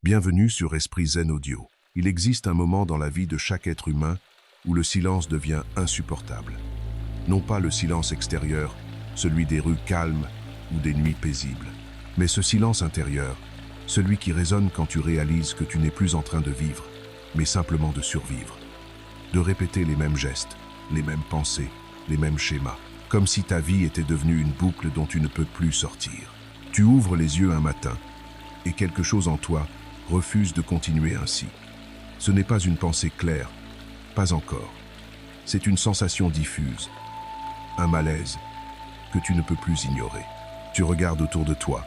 Bienvenue sur Esprit Zen Audio. Il existe un moment dans la vie de chaque être humain où le silence devient insupportable. Non pas le silence extérieur, celui des rues calmes ou des nuits paisibles, mais ce silence intérieur, celui qui résonne quand tu réalises que tu n'es plus en train de vivre, mais simplement de survivre. De répéter les mêmes gestes, les mêmes pensées, les mêmes schémas, comme si ta vie était devenue une boucle dont tu ne peux plus sortir. Tu ouvres les yeux un matin, et quelque chose en toi refuse de continuer ainsi. Ce n'est pas une pensée claire, pas encore. C'est une sensation diffuse, un malaise que tu ne peux plus ignorer. Tu regardes autour de toi,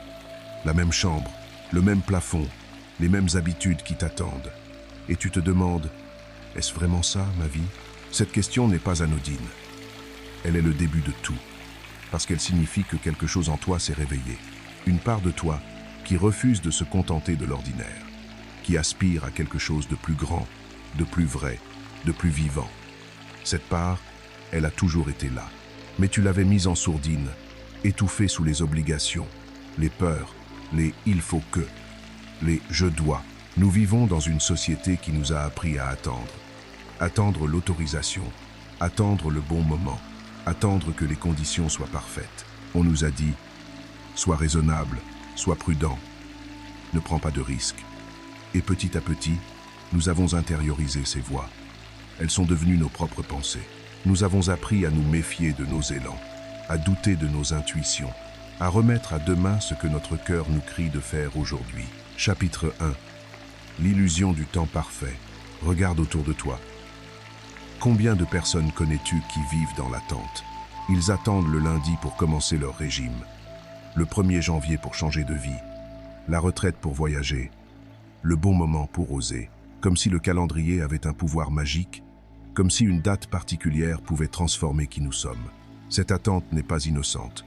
la même chambre, le même plafond, les mêmes habitudes qui t'attendent. Et tu te demandes, est-ce vraiment ça, ma vie? Cette question n'est pas anodine. Elle est le début de tout, parce qu'elle signifie que quelque chose en toi s'est réveillé. Une part de toi qui refuse de se contenter de l'ordinaire, qui aspire à quelque chose de plus grand, de plus vrai, de plus vivant. Cette part, elle a toujours été là, mais tu l'avais mise en sourdine, étouffée sous les obligations, les peurs, les « il faut que », les « je dois ». Nous vivons dans une société qui nous a appris à attendre. Attendre l'autorisation, attendre le bon moment, attendre que les conditions soient parfaites. On nous a dit « sois raisonnable, sois prudent, ne prends pas de risques ». Et petit à petit, nous avons intériorisé ces voix. Elles sont devenues nos propres pensées. Nous avons appris à nous méfier de nos élans, à douter de nos intuitions, à remettre à demain ce que notre cœur nous crie de faire aujourd'hui. Chapitre 1. L'illusion du temps parfait. Regarde autour de toi. Combien de personnes connais-tu qui vivent dans l'attente? Ils attendent le lundi pour commencer leur régime, le 1er janvier pour changer de vie, la retraite pour voyager, le bon moment pour oser, comme si le calendrier avait un pouvoir magique, comme si une date particulière pouvait transformer qui nous sommes. Cette attente n'est pas innocente.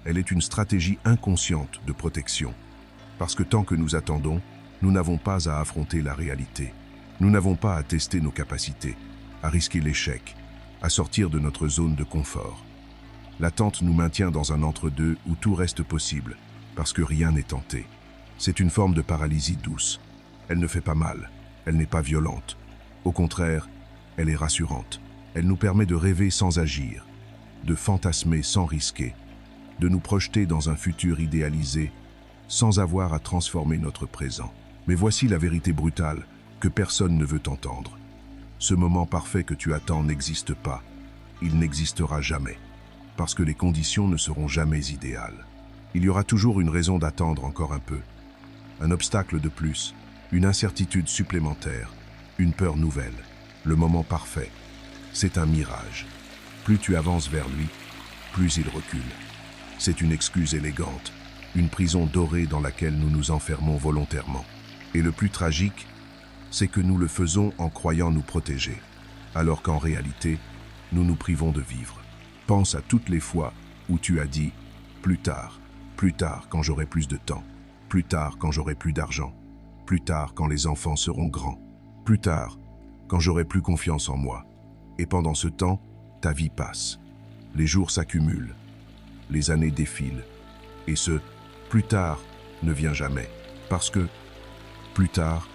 Elle est une stratégie inconsciente de protection, parce que tant que nous attendons, nous n'avons pas à affronter la réalité. Nous n'avons pas à tester nos capacités, à risquer l'échec, à sortir de notre zone de confort. L'attente nous maintient dans un entre-deux où tout reste possible, parce que rien n'est tenté. C'est une forme de paralysie douce. Elle ne fait pas mal, elle n'est pas violente. Au contraire, elle est rassurante. Elle nous permet de rêver sans agir, de fantasmer sans risquer, de nous projeter dans un futur idéalisé sans avoir à transformer notre présent. Mais voici la vérité brutale que personne ne veut entendre. Ce moment parfait que tu attends n'existe pas. Il n'existera jamais, parce que les conditions ne seront jamais idéales. Il y aura toujours une raison d'attendre encore un peu, un obstacle de plus, une incertitude supplémentaire, une peur nouvelle. Le moment parfait, c'est un mirage. Plus tu avances vers lui, plus il recule. C'est une excuse élégante, une prison dorée dans laquelle nous nous enfermons volontairement. Et le plus tragique, c'est que nous le faisons en croyant nous protéger, alors qu'en réalité, nous nous privons de vivre. Pense à toutes les fois où tu as dit « plus tard quand j'aurai plus de temps, plus tard quand j'aurai plus d'argent, plus tard quand les enfants seront grands, plus tard quand j'aurai plus confiance en moi ». Et pendant ce temps, ta vie passe. Les jours s'accumulent, les années défilent, et ce « plus tard » ne vient jamais, parce que « plus tard »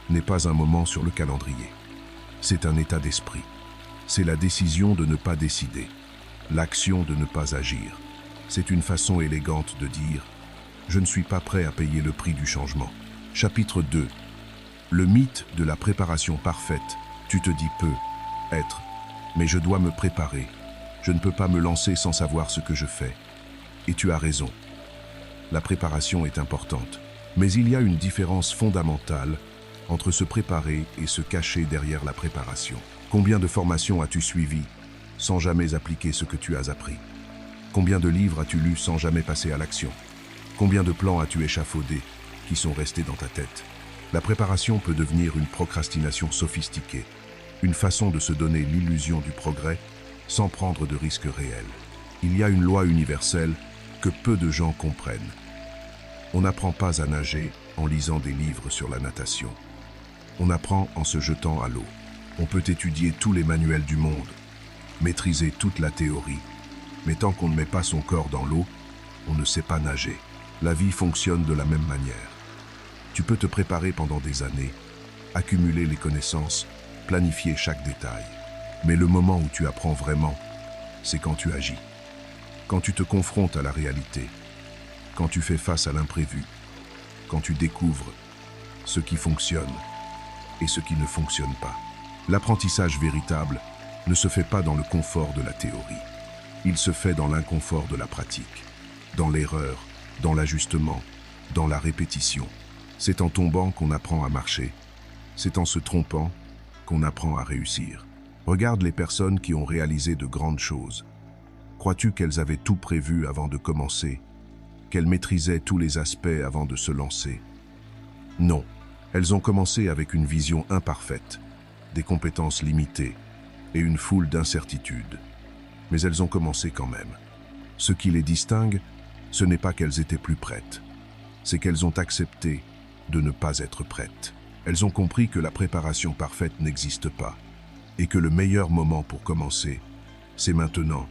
n'est pas un moment sur le calendrier. C'est un état d'esprit. C'est la décision de ne pas décider, l'action de ne pas agir. C'est une façon élégante de dire « je ne suis pas prêt à payer le prix du changement ». Chapitre 2. Le mythe de la préparation parfaite. Tu te dis peu, être, mais je dois me préparer. Je ne peux pas me lancer sans savoir ce que je fais. Et tu as raison. La préparation est importante, mais il y a une différence fondamentale entre se préparer et se cacher derrière la préparation. Combien de formations as-tu suivies sans jamais appliquer ce que tu as appris? Combien de livres as-tu lus sans jamais passer à l'action? Combien de plans as-tu échafaudés qui sont restés dans ta tête? La préparation peut devenir une procrastination sophistiquée, une façon de se donner l'illusion du progrès sans prendre de risques réels. Il y a une loi universelle que peu de gens comprennent. On n'apprend pas à nager en lisant des livres sur la natation. On apprend en se jetant à l'eau. On peut étudier tous les manuels du monde, maîtriser toute la théorie, mais tant qu'on ne met pas son corps dans l'eau, on ne sait pas nager. La vie fonctionne de la même manière. Tu peux te préparer pendant des années, accumuler les connaissances, planifier chaque détail. Mais le moment où tu apprends vraiment, c'est quand tu agis. Quand tu te confrontes à la réalité, quand tu fais face à l'imprévu, quand tu découvres ce qui fonctionne et ce qui ne fonctionne pas. L'apprentissage véritable ne se fait pas dans le confort de la théorie. Il se fait dans l'inconfort de la pratique, dans l'erreur, dans l'ajustement, dans la répétition. C'est en tombant qu'on apprend à marcher. C'est en se trompant qu'on apprend à réussir. Regarde les personnes qui ont réalisé de grandes choses. Crois-tu qu'elles avaient tout prévu avant de commencer? Qu'elles maîtrisaient tous les aspects avant de se lancer? Non. Elles ont commencé avec une vision imparfaite, des compétences limitées et une foule d'incertitudes. Mais elles ont commencé quand même. Ce qui les distingue, ce n'est pas qu'elles étaient plus prêtes. C'est qu'elles ont accepté de ne pas être prêtes. Elles ont compris que la préparation parfaite n'existe pas et que le meilleur moment pour commencer, c'est maintenant,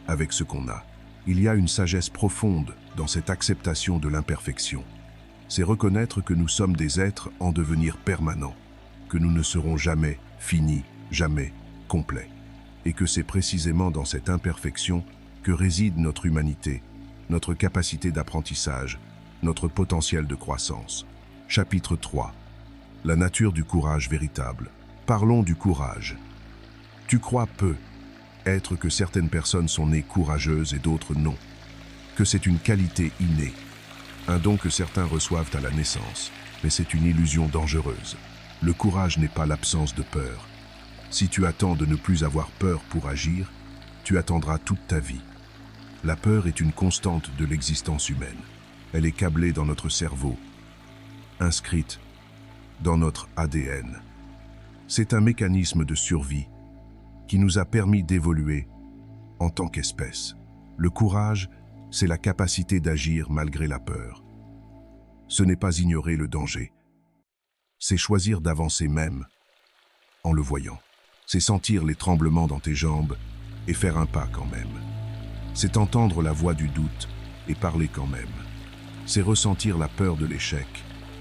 avec ce qu'on a. Il y a une sagesse profonde dans cette acceptation de l'imperfection. C'est reconnaître que nous sommes des êtres en devenir permanent, que nous ne serons jamais finis, jamais complets, et que c'est précisément dans cette imperfection que réside notre humanité, notre capacité d'apprentissage, notre potentiel de croissance. Chapitre 3. La nature du courage véritable. Parlons du courage. Tu crois peu être que certaines personnes sont nées courageuses et d'autres non, que c'est une qualité innée, un don que certains reçoivent à la naissance, mais c'est une illusion dangereuse. Le courage n'est pas l'absence de peur. Si tu attends de ne plus avoir peur pour agir, tu attendras toute ta vie. La peur est une constante de l'existence humaine. Elle est câblée dans notre cerveau, inscrite dans notre ADN. C'est un mécanisme de survie qui nous a permis d'évoluer en tant qu'espèce. Le courage, c'est la capacité d'agir malgré la peur. Ce n'est pas ignorer le danger. C'est choisir d'avancer même en le voyant. C'est sentir les tremblements dans tes jambes et faire un pas quand même. C'est entendre la voix du doute et parler quand même. C'est ressentir la peur de l'échec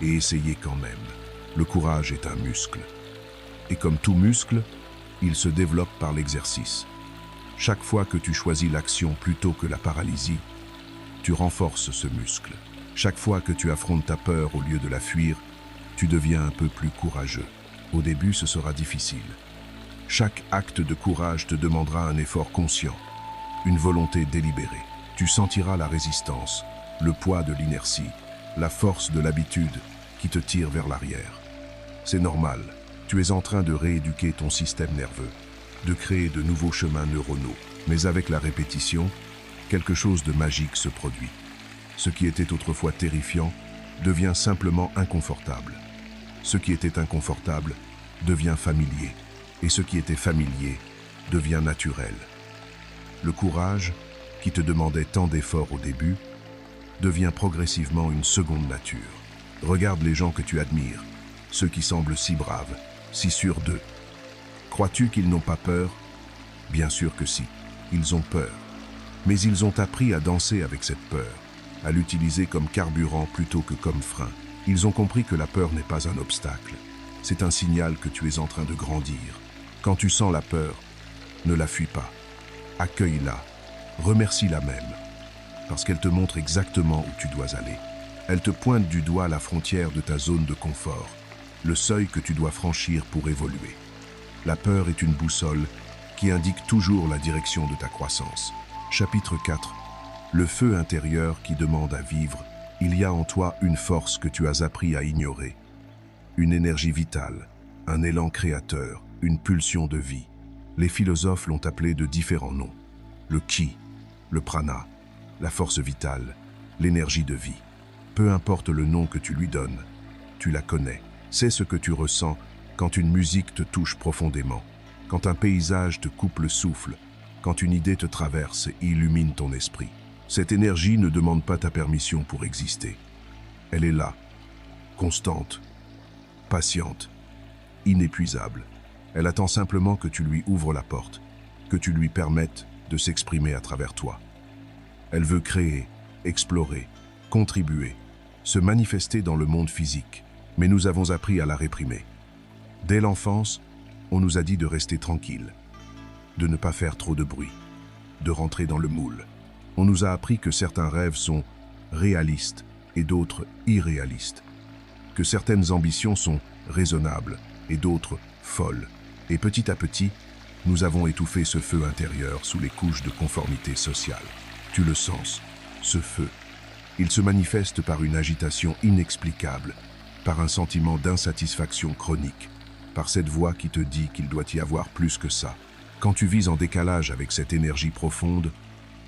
et essayer quand même. Le courage est un muscle. Et comme tout muscle, il se développe par l'exercice. Chaque fois que tu choisis l'action plutôt que la paralysie, tu renforces ce muscle. Chaque fois que tu affrontes ta peur au lieu de la fuir, tu deviens un peu plus courageux. Au début, ce sera difficile. Chaque acte de courage te demandera un effort conscient, une volonté délibérée. Tu sentiras la résistance, le poids de l'inertie, la force de l'habitude qui te tire vers l'arrière. C'est normal, tu es en train de rééduquer ton système nerveux, de créer de nouveaux chemins neuronaux. Mais avec la répétition, quelque chose de magique se produit. Ce qui était autrefois terrifiant devient simplement inconfortable. Ce qui était inconfortable devient familier. Et ce qui était familier devient naturel. Le courage, qui te demandait tant d'efforts au début, devient progressivement une seconde nature. Regarde les gens que tu admires, ceux qui semblent si braves, si sûrs d'eux. Crois-tu qu'ils n'ont pas peur? Bien sûr que si, ils ont peur. Mais ils ont appris à danser avec cette peur, à l'utiliser comme carburant plutôt que comme frein. Ils ont compris que la peur n'est pas un obstacle. C'est un signal que tu es en train de grandir. Quand tu sens la peur, ne la fuis pas. Accueille-la, remercie-la même, parce qu'elle te montre exactement où tu dois aller. Elle te pointe du doigt la frontière de ta zone de confort, le seuil que tu dois franchir pour évoluer. La peur est une boussole qui indique toujours la direction de ta croissance. Chapitre 4. Le feu intérieur qui demande à vivre. Il y a en toi une force que tu as appris à ignorer. Une énergie vitale, un élan créateur, une pulsion de vie. Les philosophes l'ont appelé de différents noms. Le ki, le prana, la force vitale, l'énergie de vie. Peu importe le nom que tu lui donnes, tu la connais. C'est ce que tu ressens quand une musique te touche profondément, quand un paysage te coupe le souffle, quand une idée te traverse et illumine ton esprit. Cette énergie ne demande pas ta permission pour exister. Elle est là, constante, patiente, inépuisable. Elle attend simplement que tu lui ouvres la porte, que tu lui permettes de s'exprimer à travers toi. Elle veut créer, explorer, contribuer, se manifester dans le monde physique, Mais nous avons appris à la réprimer. Dès l'enfance, on nous a dit de rester tranquille, de ne pas faire trop de bruit, de rentrer dans le moule. On nous a appris que certains rêves sont réalistes et d'autres irréalistes, que certaines ambitions sont raisonnables et d'autres folles. Et petit à petit, nous avons étouffé ce feu intérieur sous les couches de conformité sociale. Tu le sens, ce feu. Il se manifeste par une agitation inexplicable, par un sentiment d'insatisfaction chronique, par cette voix qui te dit qu'il doit y avoir plus que ça. Quand tu vis en décalage avec cette énergie profonde,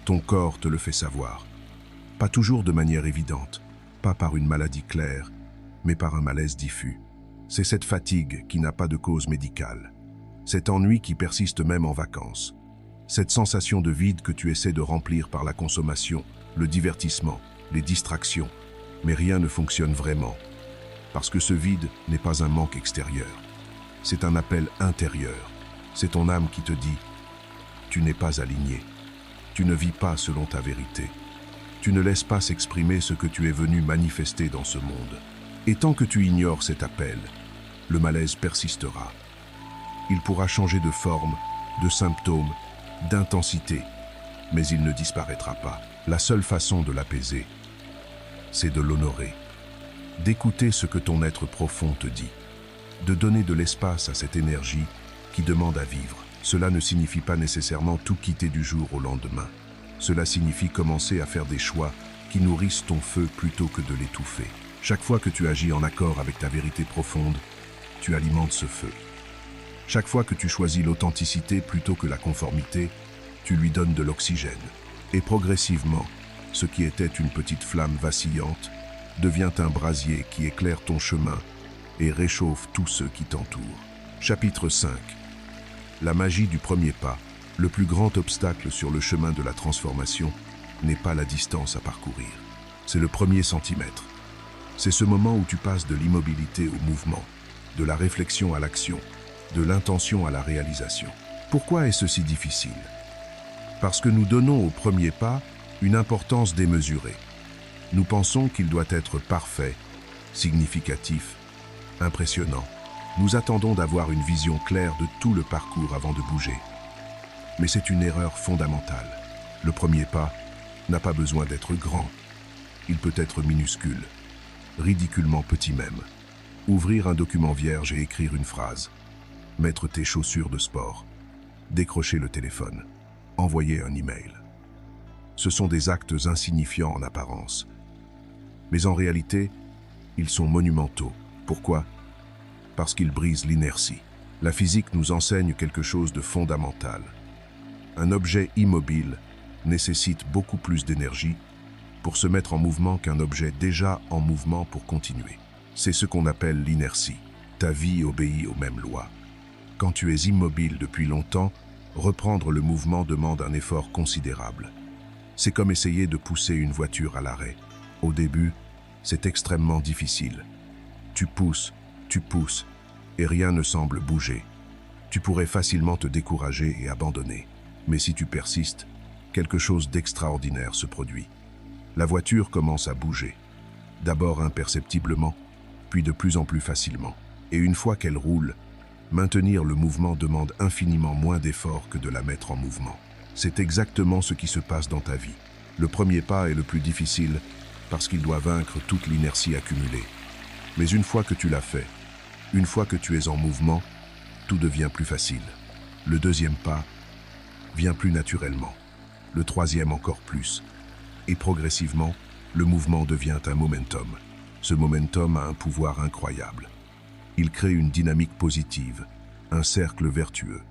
ton corps te le fait savoir. Pas toujours de manière évidente, pas par une maladie claire, mais par un malaise diffus. C'est cette fatigue qui n'a pas de cause médicale, cet ennui qui persiste même en vacances, cette sensation de vide que tu essaies de remplir par la consommation, le divertissement, les distractions, mais rien ne fonctionne vraiment, parce que ce vide n'est pas un manque extérieur, c'est un appel intérieur, c'est ton âme qui te dit « tu n'es pas aligné, tu ne vis pas selon ta vérité, tu ne laisses pas s'exprimer ce que tu es venu manifester dans ce monde. » Et tant que tu ignores cet appel, le malaise persistera. Il pourra changer de forme, de symptômes, d'intensité, mais il ne disparaîtra pas. La seule façon de l'apaiser, c'est de l'honorer, d'écouter ce que ton être profond te dit, de donner de l'espace à cette énergie qui demande à vivre. Cela ne signifie pas nécessairement tout quitter du jour au lendemain. Cela signifie commencer à faire des choix qui nourrissent ton feu plutôt que de l'étouffer. Chaque fois que tu agis en accord avec ta vérité profonde, tu alimentes ce feu. Chaque fois que tu choisis l'authenticité plutôt que la conformité, tu lui donnes de l'oxygène. Et progressivement, ce qui était une petite flamme vacillante devient un brasier qui éclaire ton chemin et réchauffe tous ceux qui t'entourent. Chapitre 5. La magie du premier pas. Le plus grand obstacle sur le chemin de la transformation n'est pas la distance à parcourir. C'est le premier centimètre. C'est ce moment où tu passes de l'immobilité au mouvement, de la réflexion à l'action, de l'intention à la réalisation. Pourquoi est-ce si difficile? Parce que nous donnons au premier pas une importance démesurée. Nous pensons qu'il doit être parfait, significatif, impressionnant. Nous attendons d'avoir une vision claire de tout le parcours avant de bouger. Mais c'est une erreur fondamentale. Le premier pas n'a pas besoin d'être grand. Il peut être minuscule, ridiculement petit même. Ouvrir un document vierge et écrire une phrase. Mettre tes chaussures de sport. Décrocher le téléphone. Envoyer un email. Ce sont des actes insignifiants en apparence. Mais en réalité, ils sont monumentaux. Pourquoi? Parce qu'ils brisent l'inertie. La physique nous enseigne quelque chose de fondamental. Un objet immobile nécessite beaucoup plus d'énergie pour se mettre en mouvement qu'un objet déjà en mouvement pour continuer. C'est ce qu'on appelle l'inertie. Ta vie obéit aux mêmes lois. Quand tu es immobile depuis longtemps, reprendre le mouvement demande un effort considérable. C'est comme essayer de pousser une voiture à l'arrêt. Au début, c'est extrêmement difficile. Tu pousses, et rien ne semble bouger. Tu pourrais facilement te décourager et abandonner. Mais si tu persistes, quelque chose d'extraordinaire se produit. La voiture commence à bouger. D'abord imperceptiblement, puis de plus en plus facilement. Et une fois qu'elle roule, maintenir le mouvement demande infiniment moins d'efforts que de la mettre en mouvement. C'est exactement ce qui se passe dans ta vie. Le premier pas est le plus difficile parce qu'il doit vaincre toute l'inertie accumulée. Mais une fois que tu l'as fait, une fois que tu es en mouvement, tout devient plus facile. Le deuxième pas vient plus naturellement, le troisième encore plus. Et progressivement, le mouvement devient un momentum. Ce momentum a un pouvoir incroyable. Il crée une dynamique positive, un cercle vertueux.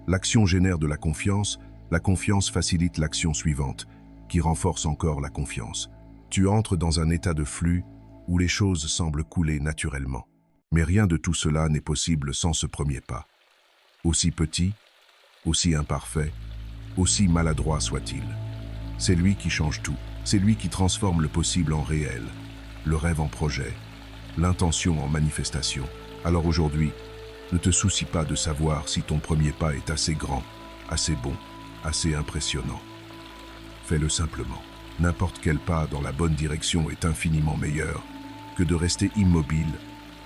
L'action génère de la confiance facilite l'action suivante, qui renforce encore la confiance. Tu entres dans un état de flux où les choses semblent couler naturellement. Mais rien de tout cela n'est possible sans ce premier pas. Aussi petit, aussi imparfait, aussi maladroit soit-il. C'est lui qui change tout. C'est lui qui transforme le possible en réel, le rêve en projet, l'intention en manifestation. Alors aujourd'hui, ne te soucie pas de savoir si ton premier pas est assez grand, assez bon, assez impressionnant. Fais-le simplement. N'importe quel pas dans la bonne direction est infiniment meilleur que de rester immobile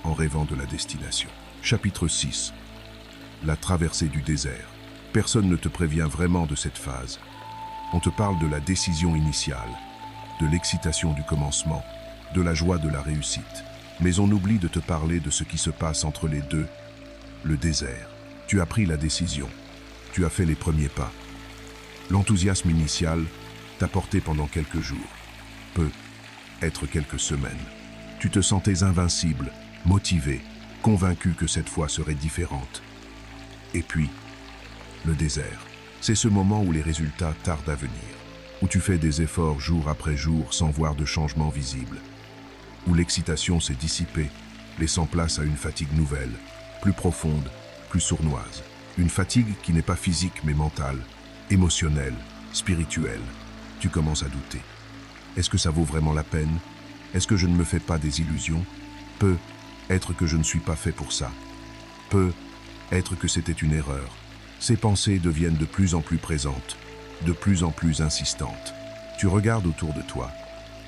en rêvant de la destination. Chapitre 6. La traversée du désert. Personne ne te prévient vraiment de cette phase. On te parle de la décision initiale, de l'excitation du commencement, de la joie de la réussite. Mais on oublie de te parler de ce qui se passe entre les deux, le désert. Tu as pris la décision, tu as fait les premiers pas. L'enthousiasme initial t'a porté pendant quelques jours, peut-être quelques semaines. Tu te sentais invincible, motivé, convaincu que cette fois serait différente. Et puis, le désert. C'est ce moment où les résultats tardent à venir, où tu fais des efforts jour après jour sans voir de changement visible, où l'excitation s'est dissipée, laissant place à une fatigue nouvelle, plus profonde, plus sournoise. Une fatigue qui n'est pas physique mais mentale, émotionnelle, spirituelle. Tu commences à douter. Est-ce que ça vaut vraiment la peine? Est-ce que je ne me fais pas des illusions? Peut-être que je ne suis pas fait pour ça. Peut-être que c'était une erreur. Ces pensées deviennent de plus en plus présentes, de plus en plus insistantes. Tu regardes autour de toi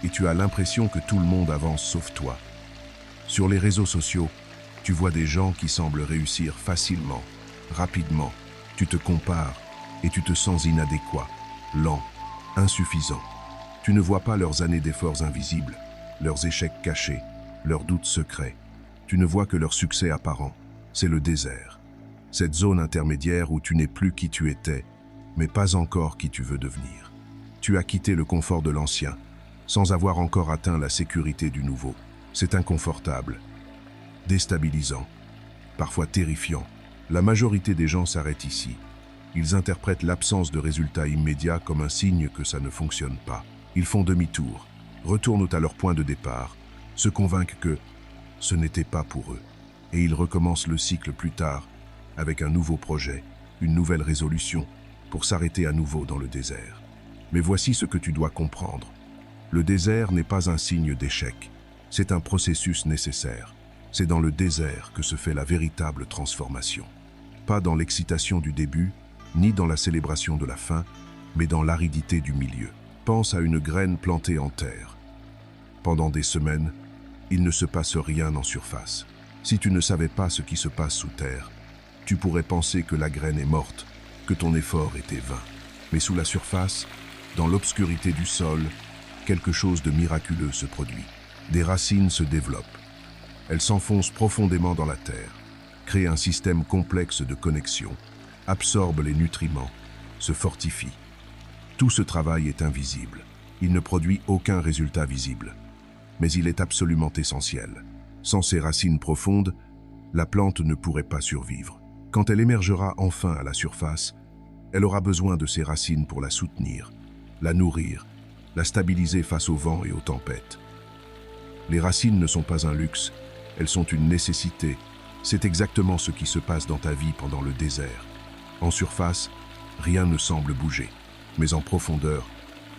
et tu as l'impression que tout le monde avance sauf toi. Sur les réseaux sociaux, tu vois des gens qui semblent réussir facilement, rapidement. Tu te compares et tu te sens inadéquat, lent, insuffisant. Tu ne vois pas leurs années d'efforts invisibles, leurs échecs cachés, leurs doutes secrets. Tu ne vois que leur succès apparent. C'est le désert. Cette zone intermédiaire où tu n'es plus qui tu étais, mais pas encore qui tu veux devenir. Tu as quitté le confort de l'ancien, sans avoir encore atteint la sécurité du nouveau. C'est inconfortable, déstabilisant, parfois terrifiant. La majorité des gens s'arrêtent ici. Ils interprètent l'absence de résultats immédiats comme un signe que ça ne fonctionne pas. Ils font demi-tour, retournent à leur point de départ, se convainquent que ce n'était pas pour eux. Et ils recommencent le cycle plus tard, avec un nouveau projet, une nouvelle résolution, pour s'arrêter à nouveau dans le désert. Mais voici ce que tu dois comprendre. Le désert n'est pas un signe d'échec, c'est un processus nécessaire. C'est dans le désert que se fait la véritable transformation. Pas dans l'excitation du début, ni dans la célébration de la fin, mais dans l'aridité du milieu. Pense à une graine plantée en terre. Pendant des semaines, il ne se passe rien en surface. Si tu ne savais pas ce qui se passe sous terre, tu pourrais penser que la graine est morte, que ton effort était vain. Mais sous la surface, dans l'obscurité du sol, quelque chose de miraculeux se produit. Des racines se développent. Elles s'enfoncent profondément dans la terre, créent un système complexe de connexion, absorbent les nutriments, se fortifient. Tout ce travail est invisible. Il ne produit aucun résultat visible. Mais il est absolument essentiel. Sans ces racines profondes, la plante ne pourrait pas survivre. Quand elle émergera enfin à la surface, elle aura besoin de ces racines pour la soutenir, la nourrir, la stabiliser face au vent et aux tempêtes. Les racines ne sont pas un luxe, elles sont une nécessité. C'est exactement ce qui se passe dans ta vie pendant le désert. En surface, rien ne semble bouger. Mais en profondeur,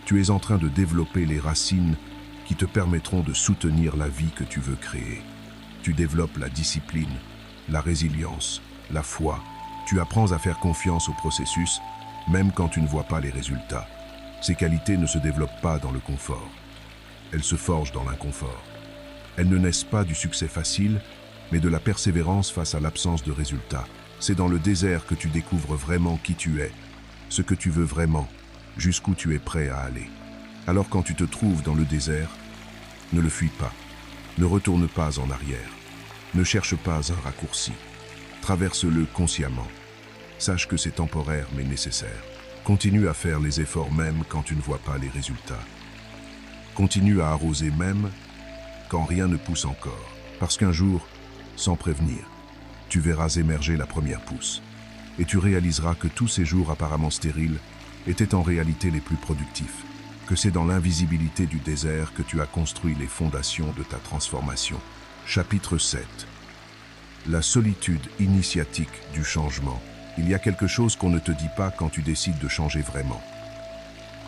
tu es en train de développer les racines qui te permettront de soutenir la vie que tu veux créer. Tu développes la discipline, la résilience, la foi. Tu apprends à faire confiance au processus, même quand tu ne vois pas les résultats. Ces qualités ne se développent pas dans le confort. Elles se forgent dans l'inconfort. Elles ne naissent pas du succès facile, mais de la persévérance face à l'absence de résultats. C'est dans le désert que tu découvres vraiment qui tu es, ce que tu veux vraiment, jusqu'où tu es prêt à aller. Alors quand tu te trouves dans le désert, ne le fuis pas, ne retourne pas en arrière, ne cherche pas un raccourci, traverse-le consciemment. Sache que c'est temporaire mais nécessaire. Continue à faire les efforts même quand tu ne vois pas les résultats. Continue à arroser même quand rien ne pousse encore, parce qu'un jour, sans prévenir, tu verras émerger la première pousse, et tu réaliseras que tous ces jours apparemment stériles étaient en réalité les plus productifs, que c'est dans l'invisibilité du désert que tu as construit les fondations de ta transformation. Chapitre 7. La solitude initiatique du changement. Il y a quelque chose qu'on ne te dit pas quand tu décides de changer vraiment.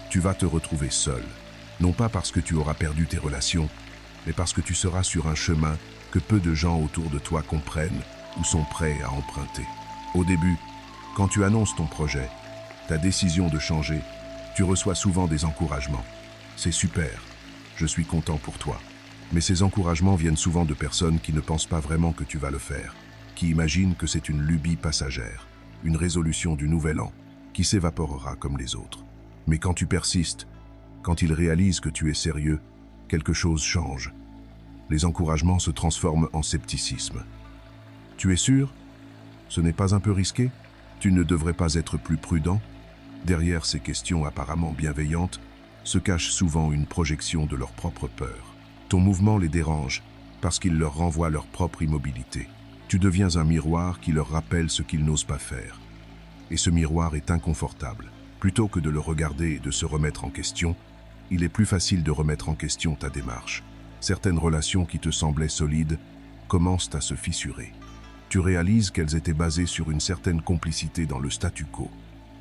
Tu vas te retrouver seul, non pas parce que tu auras perdu tes relations, mais parce que tu seras sur un chemin que peu de gens autour de toi comprennent ou sont prêts à emprunter. Au début, quand tu annonces ton projet, ta décision de changer, tu reçois souvent des encouragements. C'est super, je suis content pour toi. Mais ces encouragements viennent souvent de personnes qui ne pensent pas vraiment que tu vas le faire, qui imaginent que c'est une lubie passagère, une résolution du nouvel an, qui s'évaporera comme les autres. Mais quand tu persistes, quand ils réalisent que tu es sérieux, quelque chose change. Les encouragements se transforment en scepticisme. Tu es sûr? Ce n'est pas un peu risqué? Tu ne devrais pas être plus prudent? Derrière ces questions apparemment bienveillantes se cache souvent une projection de leur propre peur. Ton mouvement les dérange parce qu'il leur renvoie leur propre immobilité. Tu deviens un miroir qui leur rappelle ce qu'ils n'osent pas faire. Et ce miroir est inconfortable. Plutôt que de le regarder et de se remettre en question, il est plus facile de remettre en question ta démarche. Certaines relations qui te semblaient solides commencent à se fissurer. Tu réalises qu'elles étaient basées sur une certaine complicité dans le statu quo.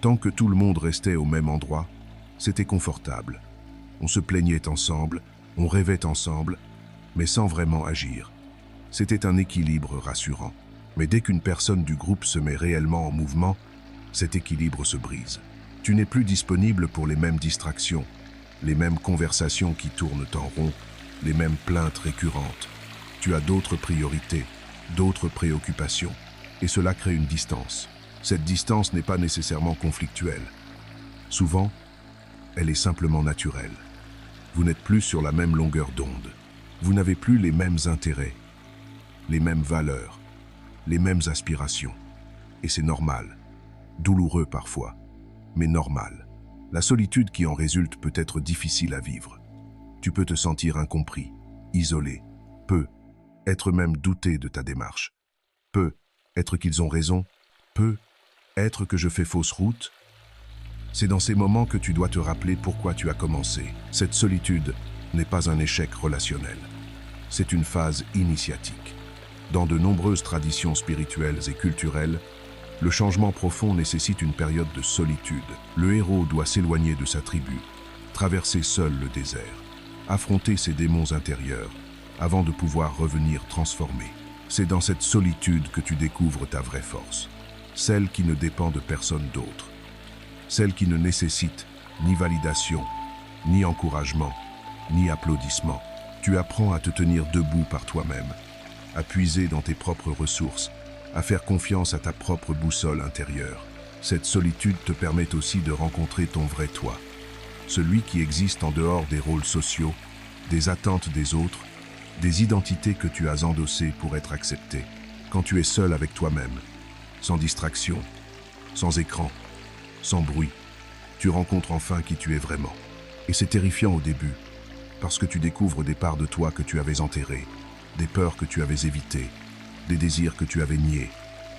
Tant que tout le monde restait au même endroit, c'était confortable. On se plaignait ensemble, on rêvait ensemble, mais sans vraiment agir. C'était un équilibre rassurant. Mais dès qu'une personne du groupe se met réellement en mouvement, cet équilibre se brise. Tu n'es plus disponible pour les mêmes distractions, les mêmes conversations qui tournent en rond, les mêmes plaintes récurrentes. Tu as d'autres priorités, d'autres préoccupations, et cela crée une distance. Cette distance n'est pas nécessairement conflictuelle. Souvent, elle est simplement naturelle. Vous n'êtes plus sur la même longueur d'onde. Vous n'avez plus les mêmes intérêts, les mêmes valeurs, les mêmes aspirations. Et c'est normal, douloureux parfois, mais normal. La solitude qui en résulte peut être difficile à vivre. Tu peux te sentir incompris, isolé, peut être même douter de ta démarche. Peut être qu'ils ont raison, peut être que je fais fausse route. C'est dans ces moments que tu dois te rappeler pourquoi tu as commencé. Cette solitude n'est pas un échec relationnel. C'est une phase initiatique. Dans de nombreuses traditions spirituelles et culturelles, le changement profond nécessite une période de solitude. Le héros doit s'éloigner de sa tribu, traverser seul le désert, affronter ses démons intérieurs, avant de pouvoir revenir transformé. C'est dans cette solitude que tu découvres ta vraie force, celle qui ne dépend de personne d'autre, celle qui ne nécessite ni validation, ni encouragement, ni applaudissement. Tu apprends à te tenir debout par toi-même, à puiser dans tes propres ressources, à faire confiance à ta propre boussole intérieure. Cette solitude te permet aussi de rencontrer ton vrai toi, celui qui existe en dehors des rôles sociaux, des attentes des autres, des identités que tu as endossées pour être accepté. Quand tu es seul avec toi-même, sans distraction, sans écran, sans bruit, tu rencontres enfin qui tu es vraiment. Et c'est terrifiant au début, parce que tu découvres des parts de toi que tu avais enterrées, des peurs que tu avais évitées, des désirs que tu avais niés,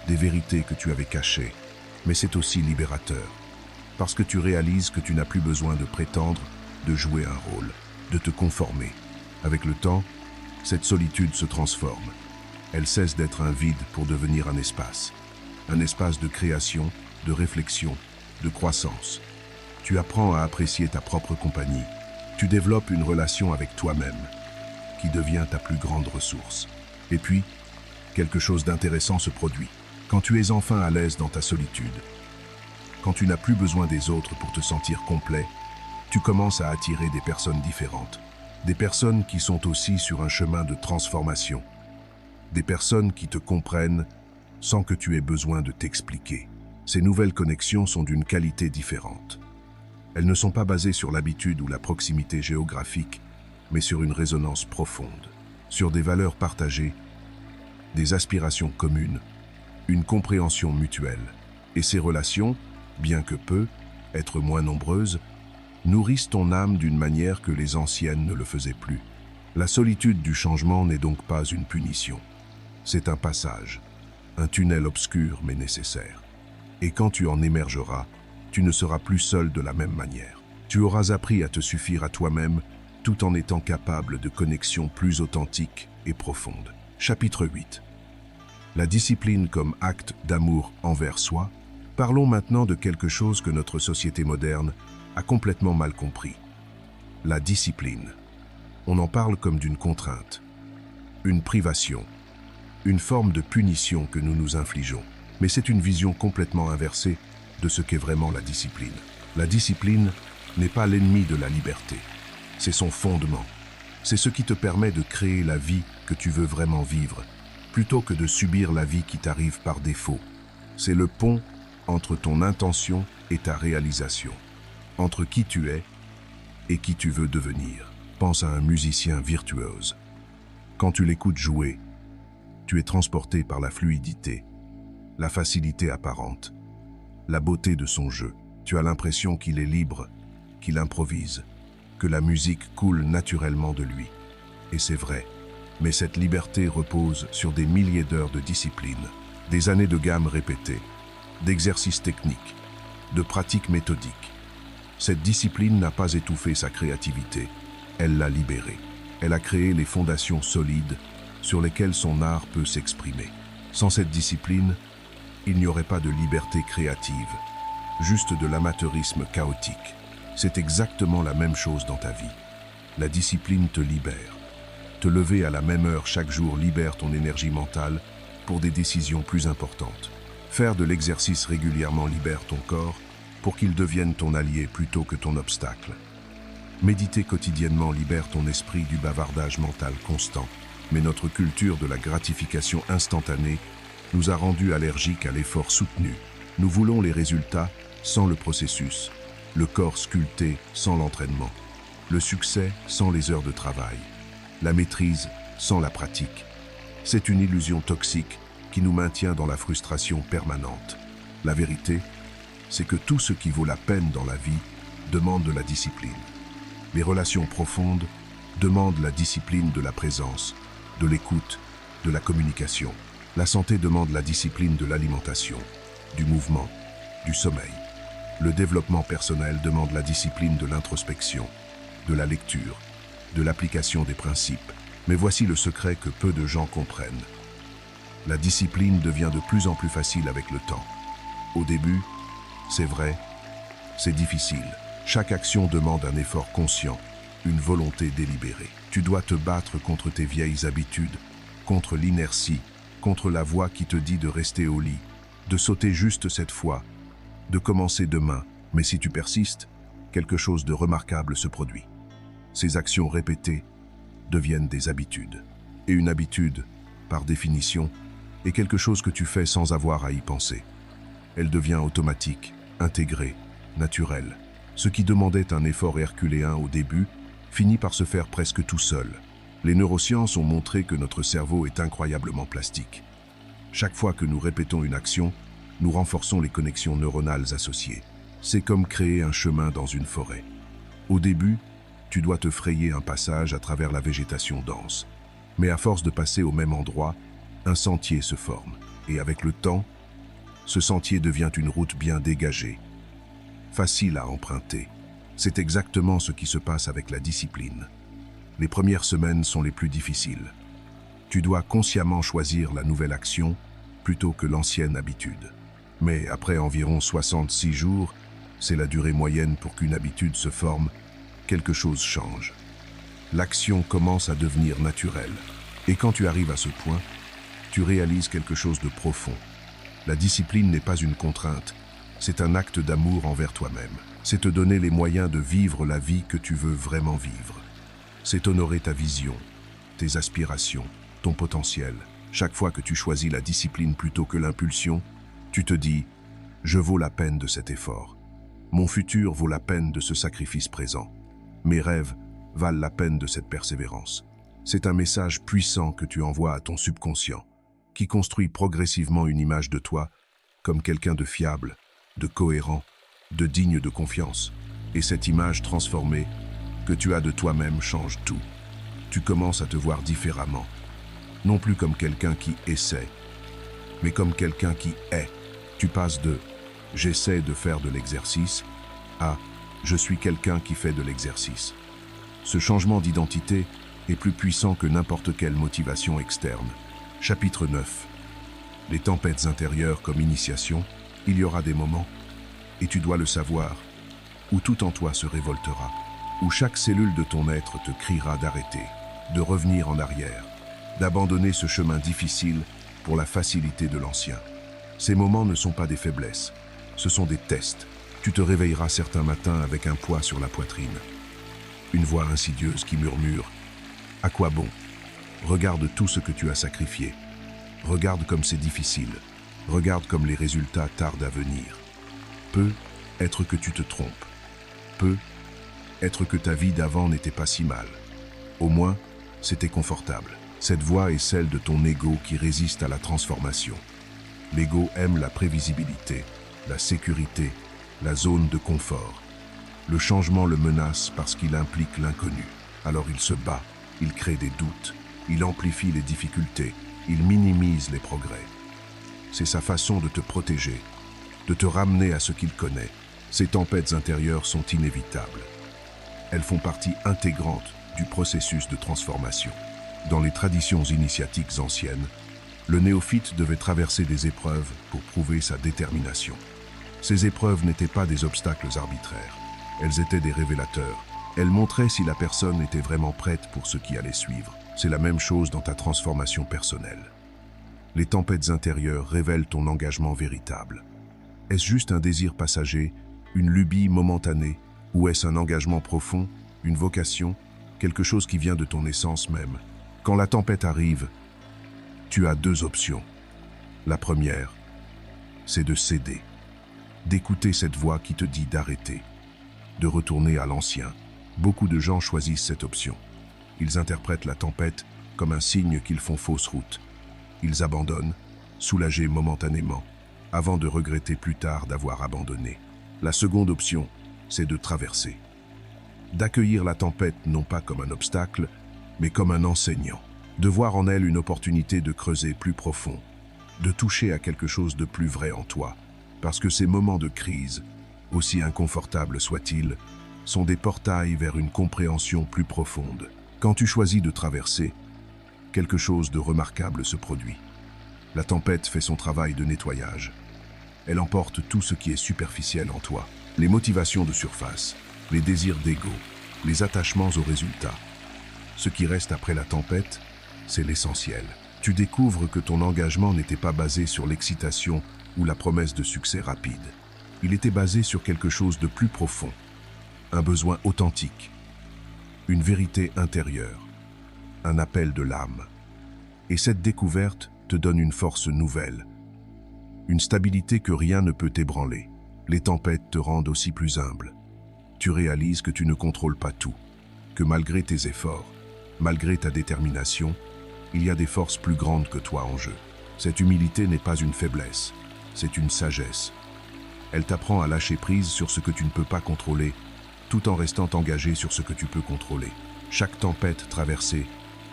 des vérités que tu avais cachées. Mais c'est aussi libérateur, parce que tu réalises que tu n'as plus besoin de prétendre, de jouer un rôle, de te conformer. Avec le temps, cette solitude se transforme. Elle cesse d'être un vide pour devenir un espace de création, de réflexion, de croissance. Tu apprends à apprécier ta propre compagnie. Tu développes une relation avec toi-même, qui devient ta plus grande ressource. Et puis, quelque chose d'intéressant se produit. Quand tu es enfin à l'aise dans ta solitude, quand tu n'as plus besoin des autres pour te sentir complet, tu commences à attirer des personnes différentes. Des personnes qui sont aussi sur un chemin de transformation. Des personnes qui te comprennent sans que tu aies besoin de t'expliquer. Ces nouvelles connexions sont d'une qualité différente. Elles ne sont pas basées sur l'habitude ou la proximité géographique, mais sur une résonance profonde, sur des valeurs partagées, des aspirations communes, une compréhension mutuelle. Et ces relations, bien que peu, être moins nombreuses, nourrissent ton âme d'une manière que les anciennes ne le faisaient plus. La solitude du changement n'est donc pas une punition. C'est un passage, un tunnel obscur mais nécessaire. Et quand tu en émergeras, tu ne seras plus seul de la même manière. Tu auras appris à te suffire à toi-même tout en étant capable de connexions plus authentiques et profondes. Chapitre 8. La discipline comme acte d'amour envers soi. Parlons maintenant de quelque chose que notre société moderne a complètement mal compris. La discipline. On en parle comme d'une contrainte, une privation, une forme de punition que nous nous infligeons. Mais c'est une vision complètement inversée de ce qu'est vraiment la discipline. La discipline n'est pas l'ennemi de la liberté, c'est son fondement. C'est ce qui te permet de créer la vie que tu veux vraiment vivre, plutôt que de subir la vie qui t'arrive par défaut. C'est le pont entre ton intention et ta réalisation, entre qui tu es et qui tu veux devenir. Pense à un musicien virtuose. Quand tu l'écoutes jouer, tu es transporté par la fluidité, la facilité apparente, la beauté de son jeu. Tu as l'impression qu'il est libre, qu'il improvise, que la musique coule naturellement de lui. Et c'est vrai, mais cette liberté repose sur des milliers d'heures de discipline, des années de gamme répétées, d'exercices techniques, de pratiques méthodiques. Cette discipline n'a pas étouffé sa créativité, elle l'a libérée. Elle a créé les fondations solides sur lesquelles son art peut s'exprimer. Sans cette discipline, il n'y aurait pas de liberté créative, juste de l'amateurisme chaotique. C'est exactement la même chose dans ta vie. La discipline te libère. Te lever à la même heure chaque jour libère ton énergie mentale pour des décisions plus importantes. Faire de l'exercice régulièrement libère ton corps pour qu'il devienne ton allié plutôt que ton obstacle. Méditer quotidiennement libère ton esprit du bavardage mental constant. Mais notre culture de la gratification instantanée nous a rendus allergiques à l'effort soutenu. Nous voulons les résultats sans le processus, le corps sculpté sans l'entraînement, le succès sans les heures de travail, la maîtrise sans la pratique. C'est une illusion toxique qui nous maintient dans la frustration permanente. La vérité, c'est que tout ce qui vaut la peine dans la vie demande de la discipline. Les relations profondes demandent la discipline de la présence, de l'écoute, de la communication. La santé demande la discipline de l'alimentation, du mouvement, du sommeil. Le développement personnel demande la discipline de l'introspection, de la lecture, de l'application des principes. Mais voici le secret que peu de gens comprennent. La discipline devient de plus en plus facile avec le temps. Au début, c'est vrai, c'est difficile. Chaque action demande un effort conscient, une volonté délibérée. Tu dois te battre contre tes vieilles habitudes, contre l'inertie, contre la voix qui te dit de rester au lit, de sauter juste cette fois, de commencer demain. Mais si tu persistes, quelque chose de remarquable se produit. Ces actions répétées deviennent des habitudes. Et une habitude, par définition, est quelque chose que tu fais sans avoir à y penser. Elle devient automatique, intégrée, naturelle. Ce qui demandait un effort herculéen au début finit par se faire presque tout seul. Les neurosciences ont montré que notre cerveau est incroyablement plastique. Chaque fois que nous répétons une action, nous renforçons les connexions neuronales associées. C'est comme créer un chemin dans une forêt. Au début, tu dois te frayer un passage à travers la végétation dense. Mais à force de passer au même endroit, un sentier se forme. Et avec le temps, ce sentier devient une route bien dégagée, facile à emprunter. C'est exactement ce qui se passe avec la discipline. Les premières semaines sont les plus difficiles. Tu dois consciemment choisir la nouvelle action plutôt que l'ancienne habitude. Mais après environ 66 jours, c'est la durée moyenne pour qu'une habitude se forme, quelque chose change. L'action commence à devenir naturelle. Et quand tu arrives à ce point, tu réalises quelque chose de profond. La discipline n'est pas une contrainte, c'est un acte d'amour envers toi-même. C'est te donner les moyens de vivre la vie que tu veux vraiment vivre. C'est honorer ta vision, tes aspirations, ton potentiel. Chaque fois que tu choisis la discipline plutôt que l'impulsion, tu te dis « Je vaux la peine de cet effort. Mon futur vaut la peine de ce sacrifice présent. Mes rêves valent la peine de cette persévérance. » C'est un message puissant que tu envoies à ton subconscient, qui construit progressivement une image de toi comme quelqu'un de fiable, de cohérent, de digne de confiance. Et cette image transformée que tu as de toi-même change tout. Tu commences à te voir différemment, non plus comme quelqu'un qui essaie, mais comme quelqu'un qui est. Tu passes de « j'essaie de faire de l'exercice » à « je suis quelqu'un qui fait de l'exercice ». Ce changement d'identité est plus puissant que n'importe quelle motivation externe. Chapitre 9. Les tempêtes intérieures comme initiation, il y aura des moments, et tu dois le savoir, où tout en toi se révoltera, où chaque cellule de ton être te criera d'arrêter, de revenir en arrière, d'abandonner ce chemin difficile pour la facilité de l'ancien. Ces moments ne sont pas des faiblesses, ce sont des tests. Tu te réveilleras certains matins avec un poids sur la poitrine, une voix insidieuse qui murmure À quoi bon? Regarde tout ce que tu as sacrifié. Regarde comme c'est difficile. Regarde comme les résultats tardent à venir. Peut être que tu te trompes. Peut être que ta vie d'avant n'était pas si mal. Au moins, c'était confortable. Cette voie est celle de ton ego qui résiste à la transformation. L'ego aime la prévisibilité, la sécurité, la zone de confort. Le changement le menace parce qu'il implique l'inconnu. Alors il se bat, il crée des doutes, il amplifie les difficultés, il minimise les progrès. C'est sa façon de te protéger, de te ramener à ce qu'il connaît. Ces tempêtes intérieures sont inévitables. Elles font partie intégrante du processus de transformation. Dans les traditions initiatiques anciennes, le néophyte devait traverser des épreuves pour prouver sa détermination. Ces épreuves n'étaient pas des obstacles arbitraires, elles étaient des révélateurs. Elles montraient si la personne était vraiment prête pour ce qui allait suivre. C'est la même chose dans ta transformation personnelle. Les tempêtes intérieures révèlent ton engagement véritable. Est-ce juste un désir passager, une lubie momentanée, ou est-ce un engagement profond, une vocation, quelque chose qui vient de ton essence même? Quand la tempête arrive, tu as deux options. La première, c'est de céder, d'écouter cette voix qui te dit d'arrêter, de retourner à l'ancien. Beaucoup de gens choisissent cette option. Ils interprètent la tempête comme un signe qu'ils font fausse route. Ils abandonnent, soulagés momentanément, avant de regretter plus tard d'avoir abandonné. La seconde option, c'est de traverser. D'accueillir la tempête non pas comme un obstacle, mais comme un enseignant. De voir en elle une opportunité de creuser plus profond, de toucher à quelque chose de plus vrai en toi. Parce que ces moments de crise, aussi inconfortables soient-ils, sont des portails vers une compréhension plus profonde. Quand tu choisis de traverser, quelque chose de remarquable se produit. La tempête fait son travail de nettoyage. Elle emporte tout ce qui est superficiel en toi. Les motivations de surface, les désirs d'ego, les attachements aux résultats. Ce qui reste après la tempête, c'est l'essentiel. Tu découvres que ton engagement n'était pas basé sur l'excitation ou la promesse de succès rapide. Il était basé sur quelque chose de plus profond, un besoin authentique, une vérité intérieure, un appel de l'âme. Et cette découverte te donne une force nouvelle, une stabilité que rien ne peut ébranler. Les tempêtes te rendent aussi plus humble. Tu réalises que tu ne contrôles pas tout, que malgré tes efforts, malgré ta détermination, il y a des forces plus grandes que toi en jeu. Cette humilité n'est pas une faiblesse, c'est une sagesse. Elle t'apprend à lâcher prise sur ce que tu ne peux pas contrôler, tout en restant engagé sur ce que tu peux contrôler. Chaque tempête traversée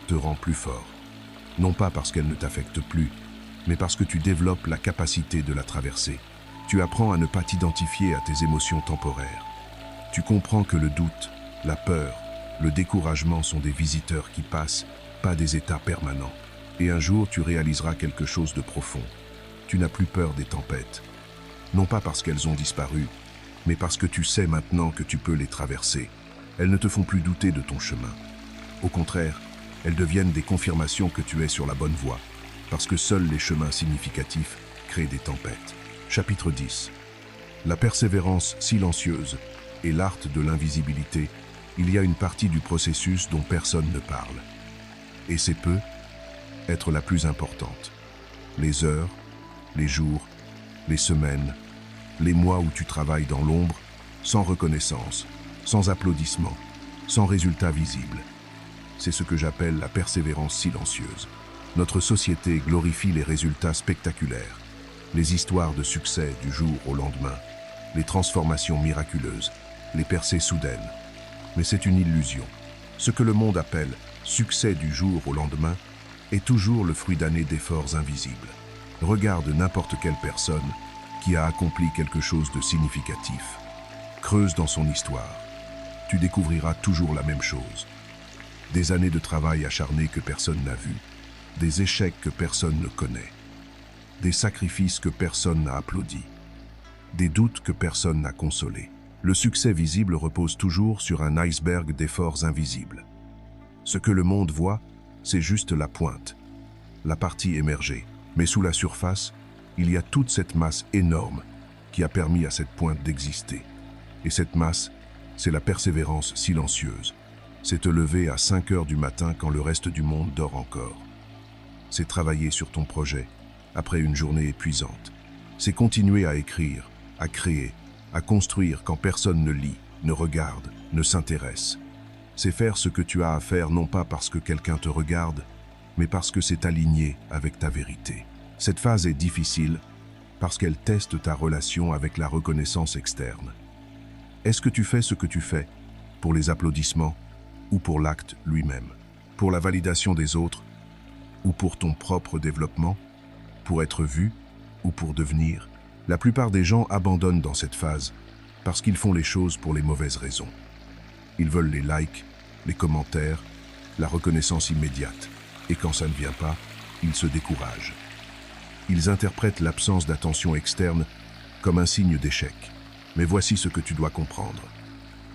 te rend plus fort. Non pas parce qu'elle ne t'affecte plus, mais parce que tu développes la capacité de la traverser. Tu apprends à ne pas t'identifier à tes émotions temporaires. Tu comprends que le doute, la peur, le découragement sont des visiteurs qui passent, pas des états permanents. Et un jour, tu réaliseras quelque chose de profond. Tu n'as plus peur des tempêtes. Non pas parce qu'elles ont disparu, mais parce que tu sais maintenant que tu peux les traverser. Elles ne te font plus douter de ton chemin. Au contraire, elles deviennent des confirmations que tu es sur la bonne voie, parce que seuls les chemins significatifs créent des tempêtes. Chapitre 10. La persévérance silencieuse et l'art de l'invisibilité. Il y a une partie du processus dont personne ne parle. Et c'est peut être la plus importante. Les heures, les jours, les semaines, les mois où tu travailles dans l'ombre, sans reconnaissance, sans applaudissements, sans résultat visible. C'est ce que j'appelle la persévérance silencieuse. Notre société glorifie les résultats spectaculaires, les histoires de succès du jour au lendemain, les transformations miraculeuses, les percées soudaines. Mais c'est une illusion. Ce que le monde appelle succès du jour au lendemain est toujours le fruit d'années d'efforts invisibles. Regarde n'importe quelle personne qui a accompli quelque chose de significatif. Creuse dans son histoire. Tu découvriras toujours la même chose. Des années de travail acharné que personne n'a vu, des échecs que personne ne connaît, des sacrifices que personne n'a applaudis, des doutes que personne n'a consolés. Le succès visible repose toujours sur un iceberg d'efforts invisibles. Ce que le monde voit, c'est juste la pointe, la partie émergée. Mais sous la surface, il y a toute cette masse énorme qui a permis à cette pointe d'exister. Et cette masse, c'est la persévérance silencieuse. C'est te lever à 5 heures du matin quand le reste du monde dort encore. C'est travailler sur ton projet après une journée épuisante. C'est continuer à écrire, à créer, à construire quand personne ne lit, ne regarde, ne s'intéresse. C'est faire ce que tu as à faire non pas parce que quelqu'un te regarde, mais parce que c'est aligné avec ta vérité. Cette phase est difficile parce qu'elle teste ta relation avec la reconnaissance externe. Est-ce que tu fais ce que tu fais pour les applaudissements ou pour l'acte lui-même, pour la validation des autres ou pour ton propre développement, pour être vu ou pour devenir? La plupart des gens abandonnent dans cette phase parce qu'ils font les choses pour les mauvaises raisons. Ils veulent les likes, les commentaires, la reconnaissance immédiate. Et quand ça ne vient pas, ils se découragent. Ils interprètent l'absence d'attention externe comme un signe d'échec. Mais voici ce que tu dois comprendre.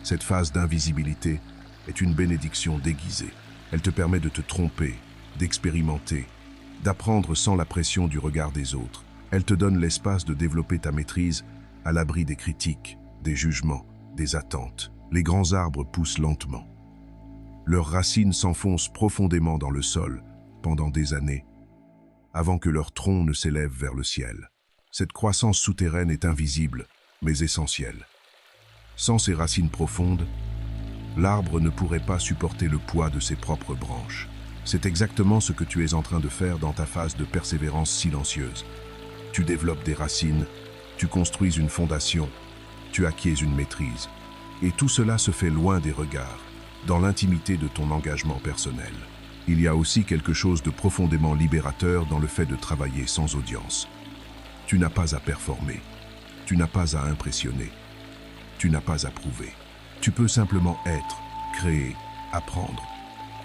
Cette phase d'invisibilité est une bénédiction déguisée. Elle te permet de te tromper, d'expérimenter, d'apprendre sans la pression du regard des autres. Elle te donne l'espace de développer ta maîtrise à l'abri des critiques, des jugements, des attentes. Les grands arbres poussent lentement. Leurs racines s'enfoncent profondément dans le sol pendant des années, avant que leur tronc ne s'élève vers le ciel. Cette croissance souterraine est invisible, mais essentielle. Sans ces racines profondes, l'arbre ne pourrait pas supporter le poids de ses propres branches. C'est exactement ce que tu es en train de faire dans ta phase de persévérance silencieuse. Tu développes des racines, tu construis une fondation, tu acquiers une maîtrise. Et tout cela se fait loin des regards, dans l'intimité de ton engagement personnel. Il y a aussi quelque chose de profondément libérateur dans le fait de travailler sans audience. Tu n'as pas à performer, tu n'as pas à impressionner, tu n'as pas à prouver. Tu peux simplement être, créer, apprendre.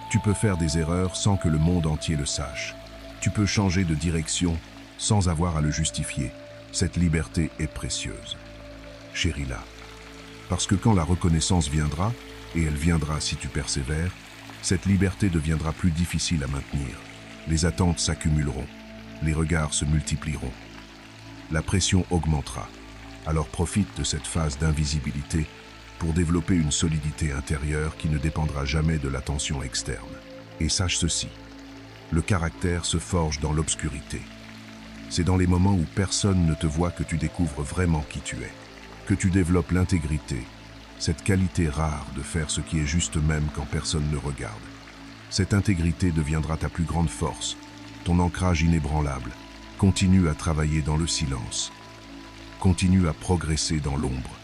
Tu peux faire des erreurs sans que le monde entier le sache. Tu peux changer de direction sans avoir à le justifier. Cette liberté est précieuse. Chéris-la. Parce que quand la reconnaissance viendra, et elle viendra si tu persévères, cette liberté deviendra plus difficile à maintenir. Les attentes s'accumuleront, les regards se multiplieront. La pression augmentera. Alors profite de cette phase d'invisibilité pour développer une solidité intérieure qui ne dépendra jamais de l'attention externe. Et sache ceci, le caractère se forge dans l'obscurité. C'est dans les moments où personne ne te voit que tu découvres vraiment qui tu es, que tu développes l'intégrité, cette qualité rare de faire ce qui est juste même quand personne ne regarde. Cette intégrité deviendra ta plus grande force, ton ancrage inébranlable. Continue à travailler dans le silence. Continue à progresser dans l'ombre.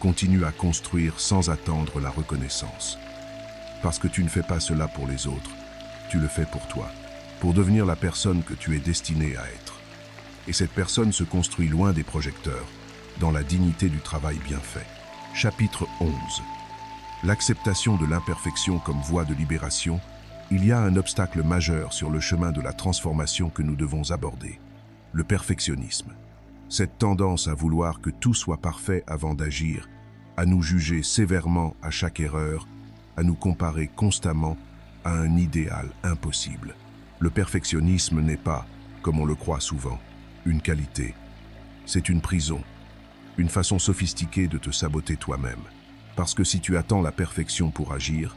Continue à construire sans attendre la reconnaissance. Parce que tu ne fais pas cela pour les autres, tu le fais pour toi, pour devenir la personne que tu es destiné à être. Et cette personne se construit loin des projecteurs, dans la dignité du travail bien fait. Chapitre 11. L'acceptation de l'imperfection comme voie de libération. Il y a un obstacle majeur sur le chemin de la transformation que nous devons aborder. Le perfectionnisme. Cette tendance à vouloir que tout soit parfait avant d'agir, à nous juger sévèrement à chaque erreur, à nous comparer constamment à un idéal impossible. Le perfectionnisme n'est pas, comme on le croit souvent, une qualité. C'est une prison, une façon sophistiquée de te saboter toi-même. Parce que si tu attends la perfection pour agir,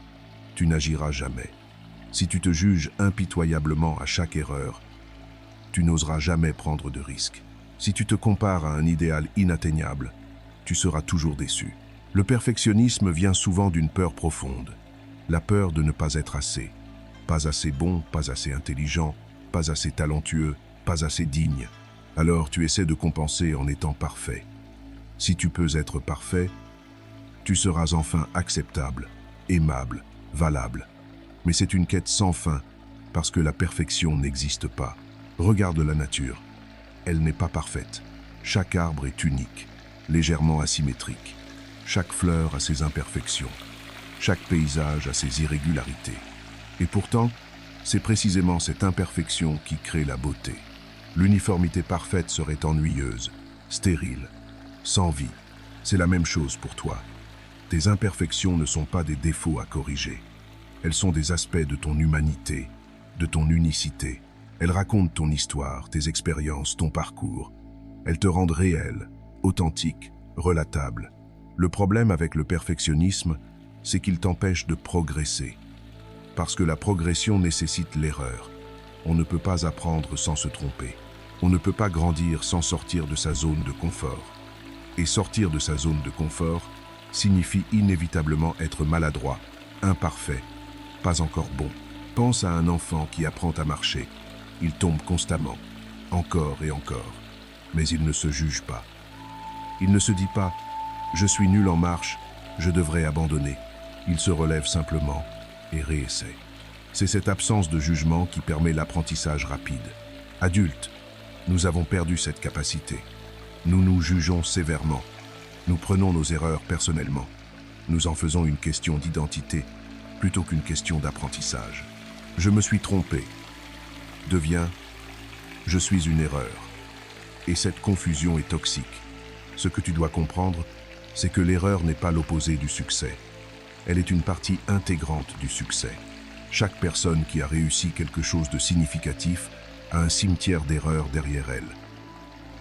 tu n'agiras jamais. Si tu te juges impitoyablement à chaque erreur, tu n'oseras jamais prendre de risques. Si tu te compares à un idéal inatteignable, tu seras toujours déçu. Le perfectionnisme vient souvent d'une peur profonde. La peur de ne pas être assez. Pas assez bon, pas assez intelligent, pas assez talentueux, pas assez digne. Alors tu essaies de compenser en étant parfait. Si tu peux être parfait, tu seras enfin acceptable, aimable, valable. Mais c'est une quête sans fin, parce que la perfection n'existe pas. Regarde la nature. Elle n'est pas parfaite. Chaque arbre est unique, légèrement asymétrique. Chaque fleur a ses imperfections. Chaque paysage a ses irrégularités. Et pourtant, c'est précisément cette imperfection qui crée la beauté. L'uniformité parfaite serait ennuyeuse, stérile, sans vie. C'est la même chose pour toi. Tes imperfections ne sont pas des défauts à corriger. Elles sont des aspects de ton humanité, de ton unicité. Elles racontent ton histoire, tes expériences, ton parcours. Elles te rendent réel, authentique, relatable. Le problème avec le perfectionnisme, c'est qu'il t'empêche de progresser. Parce que la progression nécessite l'erreur. On ne peut pas apprendre sans se tromper. On ne peut pas grandir sans sortir de sa zone de confort. Et sortir de sa zone de confort signifie inévitablement être maladroit, imparfait, pas encore bon. Pense à un enfant qui apprend à marcher. Il tombe constamment, encore et encore. Mais il ne se juge pas. Il ne se dit pas « je suis nul en marche, je devrais abandonner ». Il se relève simplement et réessaie. C'est cette absence de jugement qui permet l'apprentissage rapide. Adultes, nous avons perdu cette capacité. Nous nous jugeons sévèrement. Nous prenons nos erreurs personnellement. Nous en faisons une question d'identité plutôt qu'une question d'apprentissage. Je me suis trompé. Devient « je suis une erreur ». Et cette confusion est toxique. Ce que tu dois comprendre, c'est que l'erreur n'est pas l'opposé du succès. Elle est une partie intégrante du succès. Chaque personne qui a réussi quelque chose de significatif a un cimetière d'erreurs derrière elle.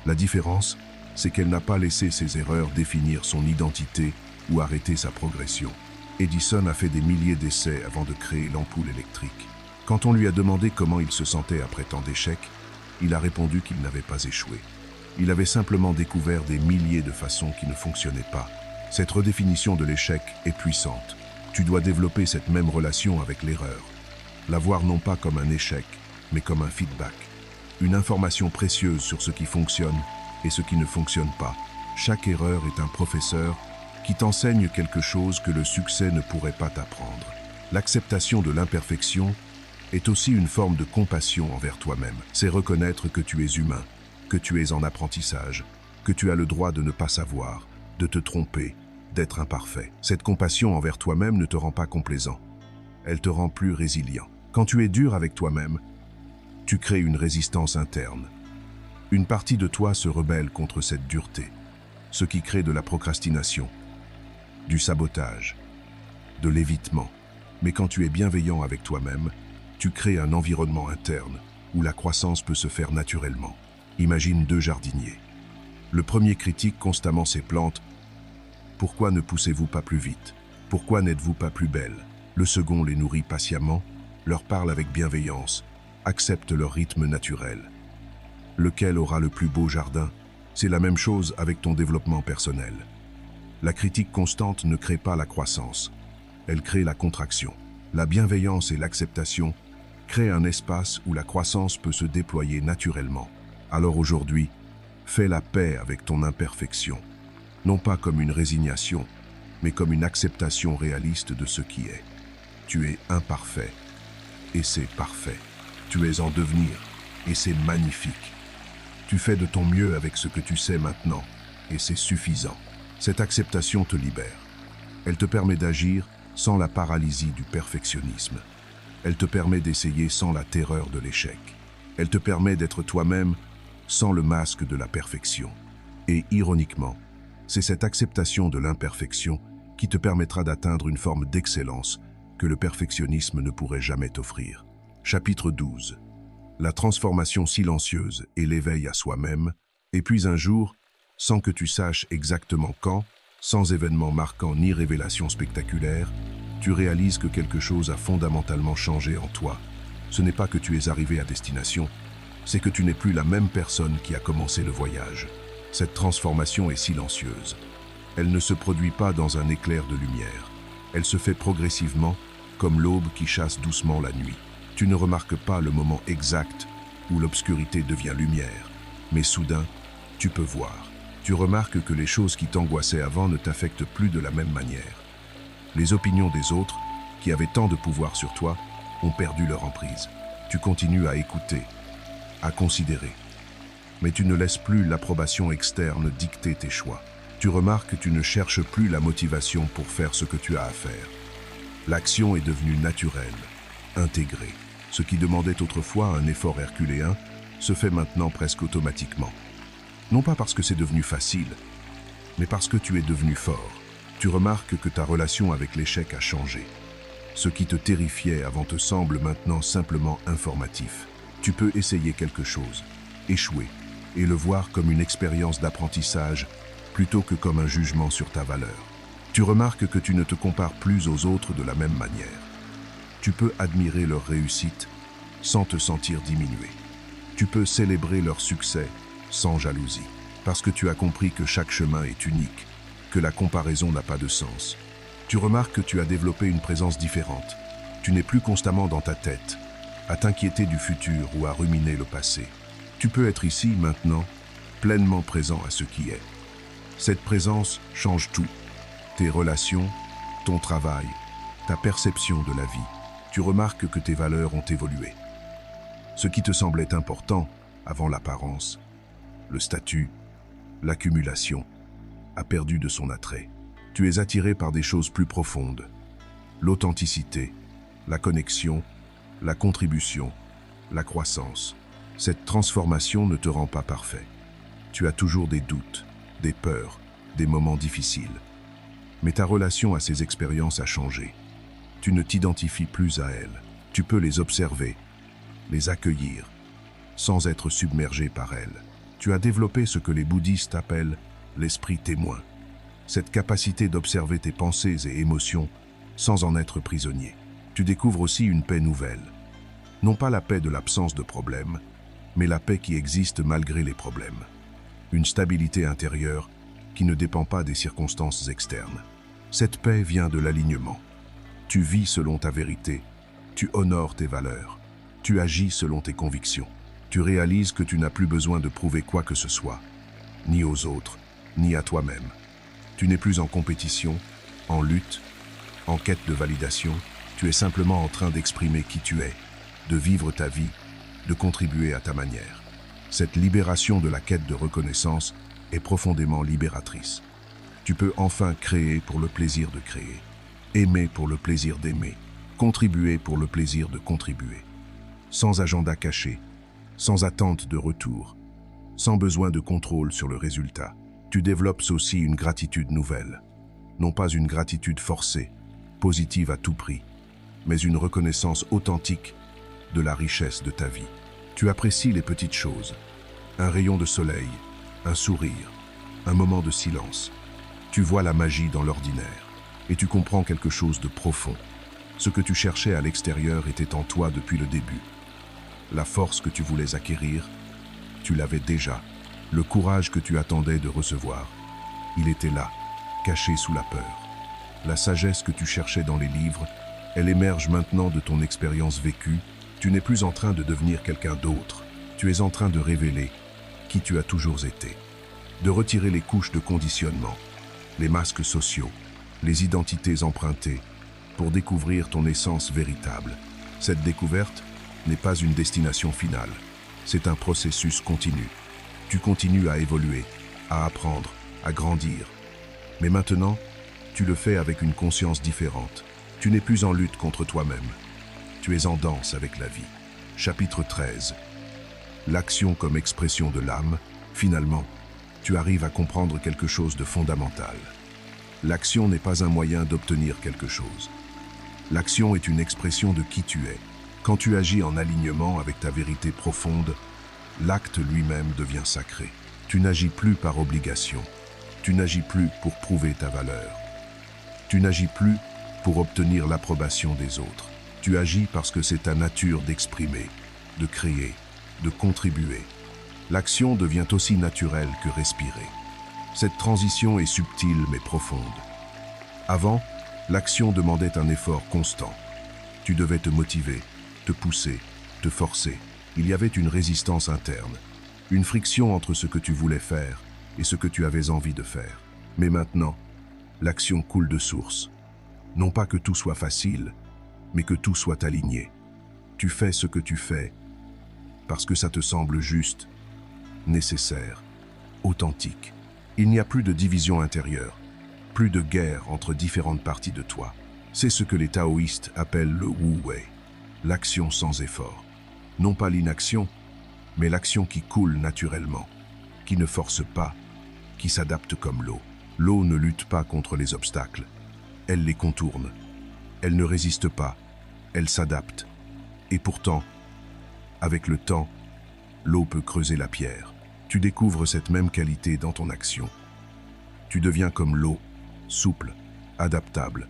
La différence, c'est qu'elle n'a pas laissé ses erreurs définir son identité ou arrêter sa progression. Edison a fait des milliers d'essais avant de créer l'ampoule électrique. Quand on lui a demandé comment il se sentait après tant d'échecs, il a répondu qu'il n'avait pas échoué. Il avait simplement découvert des milliers de façons qui ne fonctionnaient pas. Cette redéfinition de l'échec est puissante. Tu dois développer cette même relation avec l'erreur. La voir non pas comme un échec, mais comme un feedback. Une information précieuse sur ce qui fonctionne et ce qui ne fonctionne pas. Chaque erreur est un professeur qui t'enseigne quelque chose que le succès ne pourrait pas t'apprendre. L'acceptation de l'imperfection est aussi une forme de compassion envers toi-même. C'est reconnaître que tu es humain, que tu es en apprentissage, que tu as le droit de ne pas savoir, de te tromper, d'être imparfait. Cette compassion envers toi-même ne te rend pas complaisant. Elle te rend plus résilient. Quand tu es dur avec toi-même, tu crées une résistance interne. Une partie de toi se rebelle contre cette dureté, ce qui crée de la procrastination, du sabotage, de l'évitement. Mais quand tu es bienveillant avec toi-même, tu crées un environnement interne où la croissance peut se faire naturellement. Imagine deux jardiniers. Le premier critique constamment ses plantes. Pourquoi ne poussez-vous pas plus vite? Pourquoi n'êtes-vous pas plus belle? Le second les nourrit patiemment, leur parle avec bienveillance, accepte leur rythme naturel. Lequel aura le plus beau jardin? C'est la même chose avec ton développement personnel. La critique constante ne crée pas la croissance, elle crée la contraction. La bienveillance et l'acceptation créent un espace où la croissance peut se déployer naturellement. Alors aujourd'hui, fais la paix avec ton imperfection. Non pas comme une résignation, mais comme une acceptation réaliste de ce qui est. Tu es imparfait, et c'est parfait. Tu es en devenir, et c'est magnifique. Tu fais de ton mieux avec ce que tu sais maintenant, et c'est suffisant. Cette acceptation te libère. Elle te permet d'agir sans la paralysie du perfectionnisme. Elle te permet d'essayer sans la terreur de l'échec. Elle te permet d'être toi-même sans le masque de la perfection. Et ironiquement, c'est cette acceptation de l'imperfection qui te permettra d'atteindre une forme d'excellence que le perfectionnisme ne pourrait jamais t'offrir. Chapitre 12. La transformation silencieuse et l'éveil à soi-même. Et puis un jour, sans que tu saches exactement quand, sans événement marquant ni révélation spectaculaire, tu réalises que quelque chose a fondamentalement changé en toi. Ce n'est pas que tu es arrivé à destination, c'est que tu n'es plus la même personne qui a commencé le voyage. Cette transformation est silencieuse. Elle ne se produit pas dans un éclair de lumière. Elle se fait progressivement, comme l'aube qui chasse doucement la nuit. Tu ne remarques pas le moment exact où l'obscurité devient lumière, mais soudain, tu peux voir. Tu remarques que les choses qui t'angoissaient avant ne t'affectent plus de la même manière. Les opinions des autres, qui avaient tant de pouvoir sur toi, ont perdu leur emprise. Tu continues à écouter, à considérer. Mais tu ne laisses plus l'approbation externe dicter tes choix. Tu remarques que tu ne cherches plus la motivation pour faire ce que tu as à faire. L'action est devenue naturelle, intégrée. Ce qui demandait autrefois un effort herculéen se fait maintenant presque automatiquement. Non pas parce que c'est devenu facile, mais parce que tu es devenu fort. Tu remarques que ta relation avec l'échec a changé. Ce qui te terrifiait avant te semble maintenant simplement informatif. Tu peux essayer quelque chose, échouer, et le voir comme une expérience d'apprentissage plutôt que comme un jugement sur ta valeur. Tu remarques que tu ne te compares plus aux autres de la même manière. Tu peux admirer leur réussite sans te sentir diminué. Tu peux célébrer leur succès sans jalousie, parce que tu as compris que chaque chemin est unique, que la comparaison n'a pas de sens. Tu remarques que tu as développé une présence différente. Tu n'es plus constamment dans ta tête, à t'inquiéter du futur ou à ruminer le passé. Tu peux être ici, maintenant, pleinement présent à ce qui est. Cette présence change tout. Tes relations, ton travail, ta perception de la vie. Tu remarques que tes valeurs ont évolué. Ce qui te semblait important avant l'apparence, le statut, l'accumulation, a perdu de son attrait. Tu es attiré par des choses plus profondes. L'authenticité, la connexion, la contribution, la croissance. Cette transformation ne te rend pas parfait. Tu as toujours des doutes, des peurs, des moments difficiles. Mais ta relation à ces expériences a changé. Tu ne t'identifies plus à elles. Tu peux les observer, les accueillir, sans être submergé par elles. Tu as développé ce que les bouddhistes appellent l'esprit témoin. Cette capacité d'observer tes pensées et émotions sans en être prisonnier. Tu découvres aussi une paix nouvelle. Non pas la paix de l'absence de problèmes, mais la paix qui existe malgré les problèmes. Une stabilité intérieure qui ne dépend pas des circonstances externes. Cette paix vient de l'alignement. Tu vis selon ta vérité, tu honores tes valeurs, tu agis selon tes convictions. Tu réalises que tu n'as plus besoin de prouver quoi que ce soit, ni aux autres, ni à toi-même. Tu n'es plus en compétition, en lutte, en quête de validation. Tu es simplement en train d'exprimer qui tu es, de vivre ta vie, de contribuer à ta manière. Cette libération de la quête de reconnaissance est profondément libératrice. Tu peux enfin créer pour le plaisir de créer, aimer pour le plaisir d'aimer, contribuer pour le plaisir de contribuer. Sans agenda caché, sans attente de retour, sans besoin de contrôle sur le résultat. Tu développes aussi une gratitude nouvelle. Non pas une gratitude forcée, positive à tout prix, mais une reconnaissance authentique de la richesse de ta vie. Tu apprécies les petites choses, un rayon de soleil, un sourire, un moment de silence. Tu vois la magie dans l'ordinaire et tu comprends quelque chose de profond. Ce que tu cherchais à l'extérieur était en toi depuis le début. La force que tu voulais acquérir, tu l'avais déjà. Le courage que tu attendais de recevoir, il était là, caché sous la peur. La sagesse que tu cherchais dans les livres, elle émerge maintenant de ton expérience vécue. Tu n'es plus en train de devenir quelqu'un d'autre. Tu es en train de révéler qui tu as toujours été. De retirer les couches de conditionnement, les masques sociaux, les identités empruntées, pour découvrir ton essence véritable. Cette découverte n'est pas une destination finale, c'est un processus continu. Tu continues à évoluer, à apprendre, à grandir. Mais maintenant, tu le fais avec une conscience différente. Tu n'es plus en lutte contre toi-même. Tu es en danse avec la vie. Chapitre 13. L'action comme expression de l'âme. Finalement, tu arrives à comprendre quelque chose de fondamental. L'action n'est pas un moyen d'obtenir quelque chose. L'action est une expression de qui tu es. Quand tu agis en alignement avec ta vérité profonde, l'acte lui-même devient sacré. Tu n'agis plus par obligation. Tu n'agis plus pour prouver ta valeur. Tu n'agis plus pour obtenir l'approbation des autres. Tu agis parce que c'est ta nature d'exprimer, de créer, de contribuer. L'action devient aussi naturelle que respirer. Cette transition est subtile mais profonde. Avant, l'action demandait un effort constant. Tu devais te motiver, te pousser, te forcer. Il y avait une résistance interne, une friction entre ce que tu voulais faire et ce que tu avais envie de faire. Mais maintenant, l'action coule de source. Non pas que tout soit facile, mais que tout soit aligné. Tu fais ce que tu fais parce que ça te semble juste, nécessaire, authentique. Il n'y a plus de division intérieure, plus de guerre entre différentes parties de toi. C'est ce que les taoïstes appellent le wu-wei, l'action sans effort. Non pas l'inaction, mais l'action qui coule naturellement, qui ne force pas, qui s'adapte comme l'eau. L'eau ne lutte pas contre les obstacles, elle les contourne. Elle ne résiste pas, elle s'adapte. Et pourtant, avec le temps, l'eau peut creuser la pierre. Tu découvres cette même qualité dans ton action. Tu deviens comme l'eau, souple, adaptable,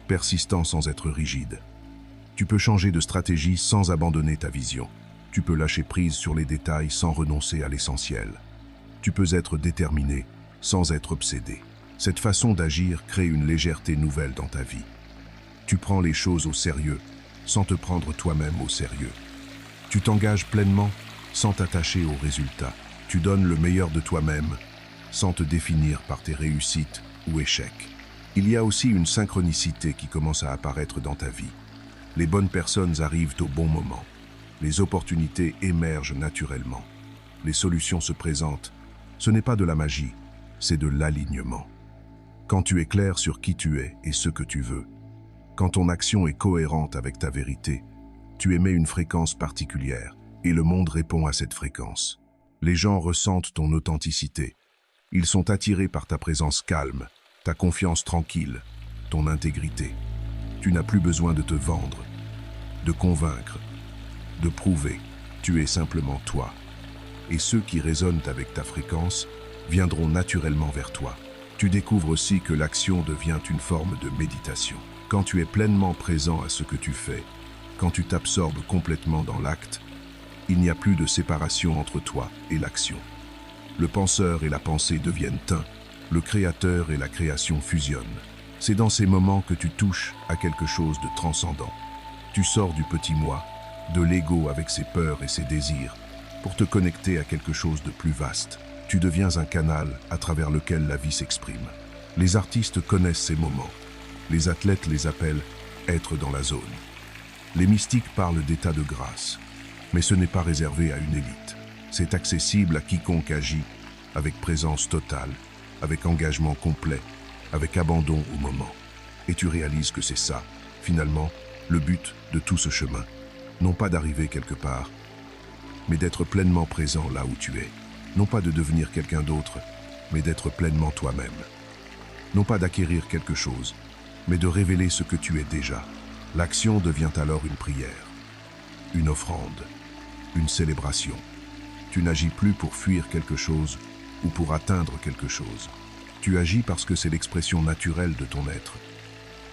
persistant sans être rigide. Tu peux changer de stratégie sans abandonner ta vision. Tu peux lâcher prise sur les détails sans renoncer à l'essentiel. Tu peux être déterminé sans être obsédé. Cette façon d'agir crée une légèreté nouvelle dans ta vie. Tu prends les choses au sérieux sans te prendre toi-même au sérieux. Tu t'engages pleinement sans t'attacher aux résultats. Tu donnes le meilleur de toi-même sans te définir par tes réussites ou échecs. Il y a aussi une synchronicité qui commence à apparaître dans ta vie. Les bonnes personnes arrivent au bon moment. Les opportunités émergent naturellement. Les solutions se présentent. Ce n'est pas de la magie, c'est de l'alignement. Quand tu es clair sur qui tu es et ce que tu veux, quand ton action est cohérente avec ta vérité, tu émets une fréquence particulière et le monde répond à cette fréquence. Les gens ressentent ton authenticité. Ils sont attirés par ta présence calme, ta confiance tranquille, ton intégrité. Tu n'as plus besoin de te vendre, de convaincre, de prouver. Tu es simplement toi. Et ceux qui résonnent avec ta fréquence viendront naturellement vers toi. Tu découvres aussi que l'action devient une forme de méditation. Quand tu es pleinement présent à ce que tu fais, quand tu t'absorbes complètement dans l'acte, il n'y a plus de séparation entre toi et l'action. Le penseur et la pensée deviennent un, le créateur et la création fusionnent. C'est dans ces moments que tu touches à quelque chose de transcendant. Tu sors du petit moi, de l'ego avec ses peurs et ses désirs, pour te connecter à quelque chose de plus vaste. Tu deviens un canal à travers lequel la vie s'exprime. Les artistes connaissent ces moments. Les athlètes les appellent « être dans la zone ». Les mystiques parlent d'état de grâce. Mais ce n'est pas réservé à une élite. C'est accessible à quiconque agit avec présence totale, avec engagement complet, avec abandon au moment. Et tu réalises que c'est ça, finalement, le but de tout ce chemin. Non pas d'arriver quelque part, mais d'être pleinement présent là où tu es. Non pas de devenir quelqu'un d'autre, mais d'être pleinement toi-même. Non pas d'acquérir quelque chose, mais de révéler ce que tu es déjà. L'action devient alors une prière, une offrande, une célébration. Tu n'agis plus pour fuir quelque chose ou pour atteindre quelque chose. Tu agis parce que c'est l'expression naturelle de ton être,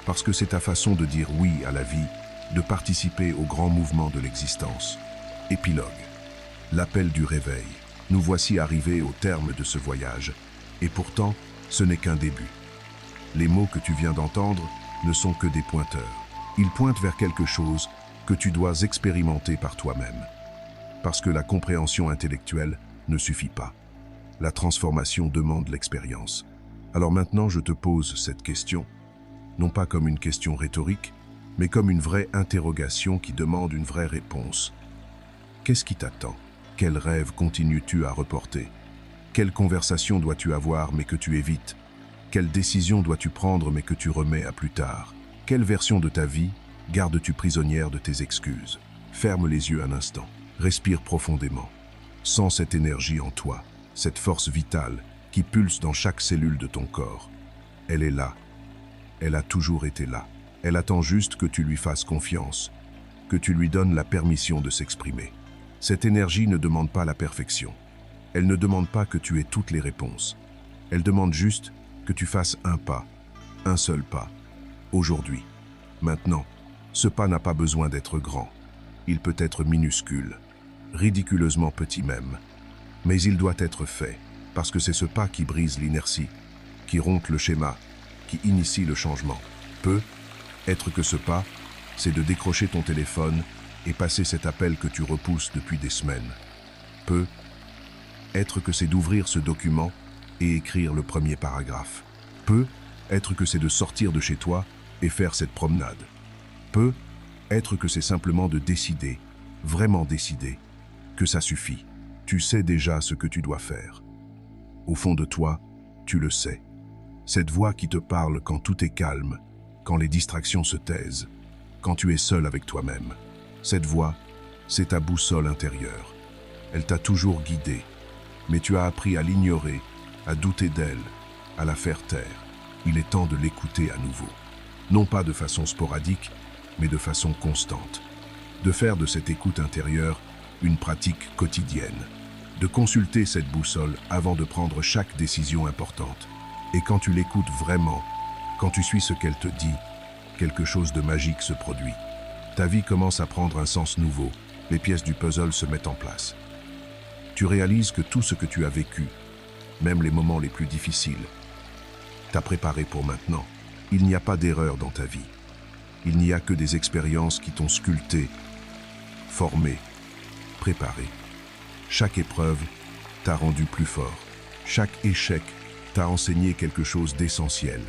parce que c'est ta façon de dire oui à la vie, de participer au grand mouvement de l'existence. Épilogue. L'appel du réveil. Nous voici arrivés au terme de ce voyage, et pourtant, ce n'est qu'un début. Les mots que tu viens d'entendre ne sont que des pointeurs. Ils pointent vers quelque chose que tu dois expérimenter par toi-même. Parce que la compréhension intellectuelle ne suffit pas. La transformation demande l'expérience. Alors maintenant, je te pose cette question, non pas comme une question rhétorique, mais comme une vraie interrogation qui demande une vraie réponse. Qu'est-ce qui t'attend? Quel rêve continues-tu à reporter? Quelle conversation dois-tu avoir mais que tu évites? Quelle décision dois-tu prendre mais que tu remets à plus tard? Quelle version de ta vie gardes-tu prisonnière de tes excuses? Ferme les yeux un instant, respire profondément. Sens cette énergie en toi, cette force vitale qui pulse dans chaque cellule de ton corps. Elle est là. Elle a toujours été là. Elle attend juste que tu lui fasses confiance, que tu lui donnes la permission de s'exprimer. Cette énergie ne demande pas la perfection. Elle ne demande pas que tu aies toutes les réponses. Elle demande juste que tu fasses un pas, un seul pas. Aujourd'hui, maintenant, ce pas n'a pas besoin d'être grand. Il peut être minuscule, ridiculeusement petit même. Mais il doit être fait, parce que c'est ce pas qui brise l'inertie, qui rompt le schéma, qui initie le changement. Peut être que ce pas, c'est de décrocher ton téléphone et passer cet appel que tu repousses depuis des semaines. Peut être que c'est d'ouvrir ce document et écrire le premier paragraphe. Peut être que c'est de sortir de chez toi et faire cette promenade. Peut être que c'est simplement de décider, vraiment décider, que ça suffit. Tu sais déjà ce que tu dois faire. Au fond de toi, tu le sais. Cette voix qui te parle quand tout est calme, quand les distractions se taisent, quand tu es seul avec toi-même. Cette voix, c'est ta boussole intérieure. Elle t'a toujours guidé, mais tu as appris à l'ignorer, à douter d'elle, à la faire taire. Il est temps de l'écouter à nouveau. Non pas de façon sporadique, mais de façon constante. De faire de cette écoute intérieure une pratique quotidienne. De consulter cette boussole avant de prendre chaque décision importante. Et quand tu l'écoutes vraiment, Quand tu suis ce qu'elle te dit, quelque chose de magique se produit. Ta vie commence à prendre un sens nouveau. Les pièces du puzzle se mettent en place. Tu réalises que tout ce que tu as vécu, même les moments les plus difficiles, t'a préparé pour maintenant. Il n'y a pas d'erreur dans ta vie. Il n'y a que des expériences qui t'ont sculpté, formé, préparé. Chaque épreuve t'a rendu plus fort. Chaque échec t'a enseigné quelque chose d'essentiel.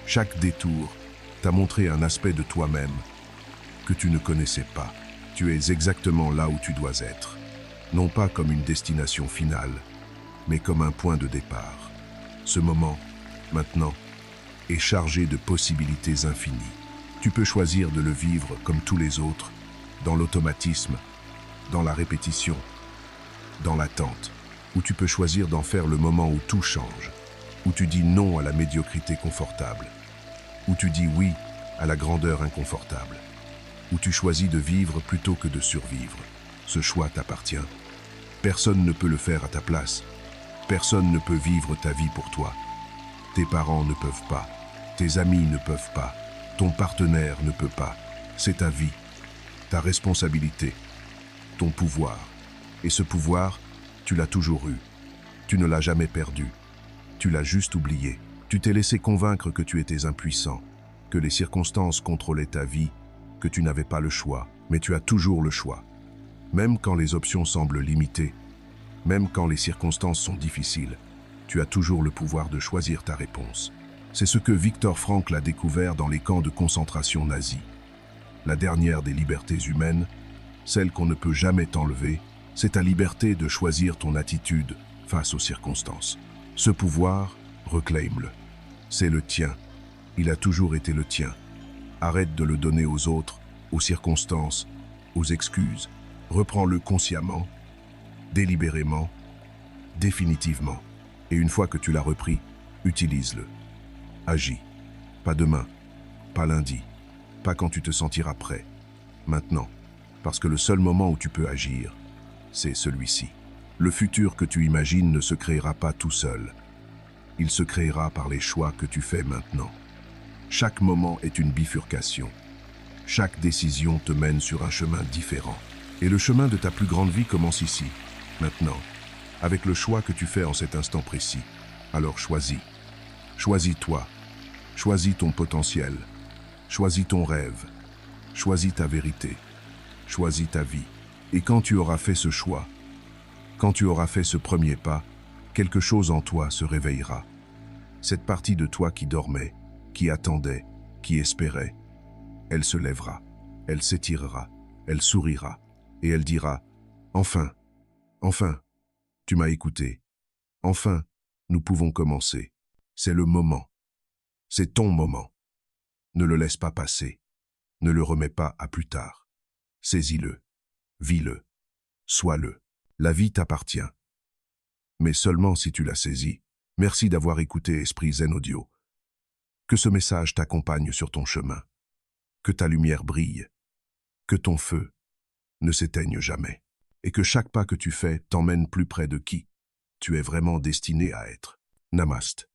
Chaque détour t'a montré un aspect de toi-même que tu ne connaissais pas. Tu es exactement là où tu dois être. Non pas comme une destination finale, mais comme un point de départ. Ce moment, maintenant, est chargé de possibilités infinies. Tu peux choisir de le vivre comme tous les autres, dans l'automatisme, dans la répétition, dans l'attente, ou tu peux choisir d'en faire le moment où tout change, où tu dis non à la médiocrité confortable, où tu dis oui à la grandeur inconfortable, où tu choisis de vivre plutôt que de survivre. Ce choix t'appartient. Personne ne peut le faire à ta place. Personne ne peut vivre ta vie pour toi. Tes parents ne peuvent pas. Tes amis ne peuvent pas. Ton partenaire ne peut pas. C'est ta vie, ta responsabilité, ton pouvoir. Et ce pouvoir, tu l'as toujours eu. Tu ne l'as jamais perdu. Tu l'as juste oublié. Tu t'es laissé convaincre que tu étais impuissant, que les circonstances contrôlaient ta vie, que tu n'avais pas le choix. Mais tu as toujours le choix. Même quand les options semblent limitées, même quand les circonstances sont difficiles, tu as toujours le pouvoir de choisir ta réponse. C'est ce que Viktor Frankl a découvert dans les camps de concentration nazis. La dernière des libertés humaines, celle qu'on ne peut jamais t'enlever, c'est ta liberté de choisir ton attitude face aux circonstances. Ce pouvoir, reclaime-le. C'est le tien. Il a toujours été le tien. Arrête de le donner aux autres, aux circonstances, aux excuses. Reprends-le consciemment, délibérément, définitivement. Et une fois que tu l'as repris, utilise-le. Agis. Pas demain, pas lundi, pas quand tu te sentiras prêt. Maintenant, parce que le seul moment où tu peux agir, c'est celui-ci. Le futur que tu imagines ne se créera pas tout seul. Il se créera par les choix que tu fais maintenant. Chaque moment est une bifurcation. Chaque décision te mène sur un chemin différent. Et le chemin de ta plus grande vie commence ici, maintenant, avec le choix que tu fais en cet instant précis. Alors choisis. Choisis-toi. Choisis ton potentiel. Choisis ton rêve. Choisis ta vérité. Choisis ta vie. Et quand tu auras fait ce choix, quand tu auras fait ce premier pas, quelque chose en toi se réveillera. Cette partie de toi qui dormait, qui attendait, qui espérait, elle se lèvera, elle s'étirera, elle sourira, et elle dira « Enfin, enfin, tu m'as écouté. Enfin, nous pouvons commencer. C'est le moment. C'est ton moment. Ne le laisse pas passer. Ne le remets pas à plus tard. Saisis-le. Vis-le. Sois-le. La vie t'appartient. Mais seulement si tu la saisis. Merci d'avoir écouté Esprit Zen Audio. Que ce message t'accompagne sur ton chemin. Que ta lumière brille. Que ton feu ne s'éteigne jamais. Et que chaque pas que tu fais t'emmène plus près de qui tu es vraiment destiné à être. Namaste.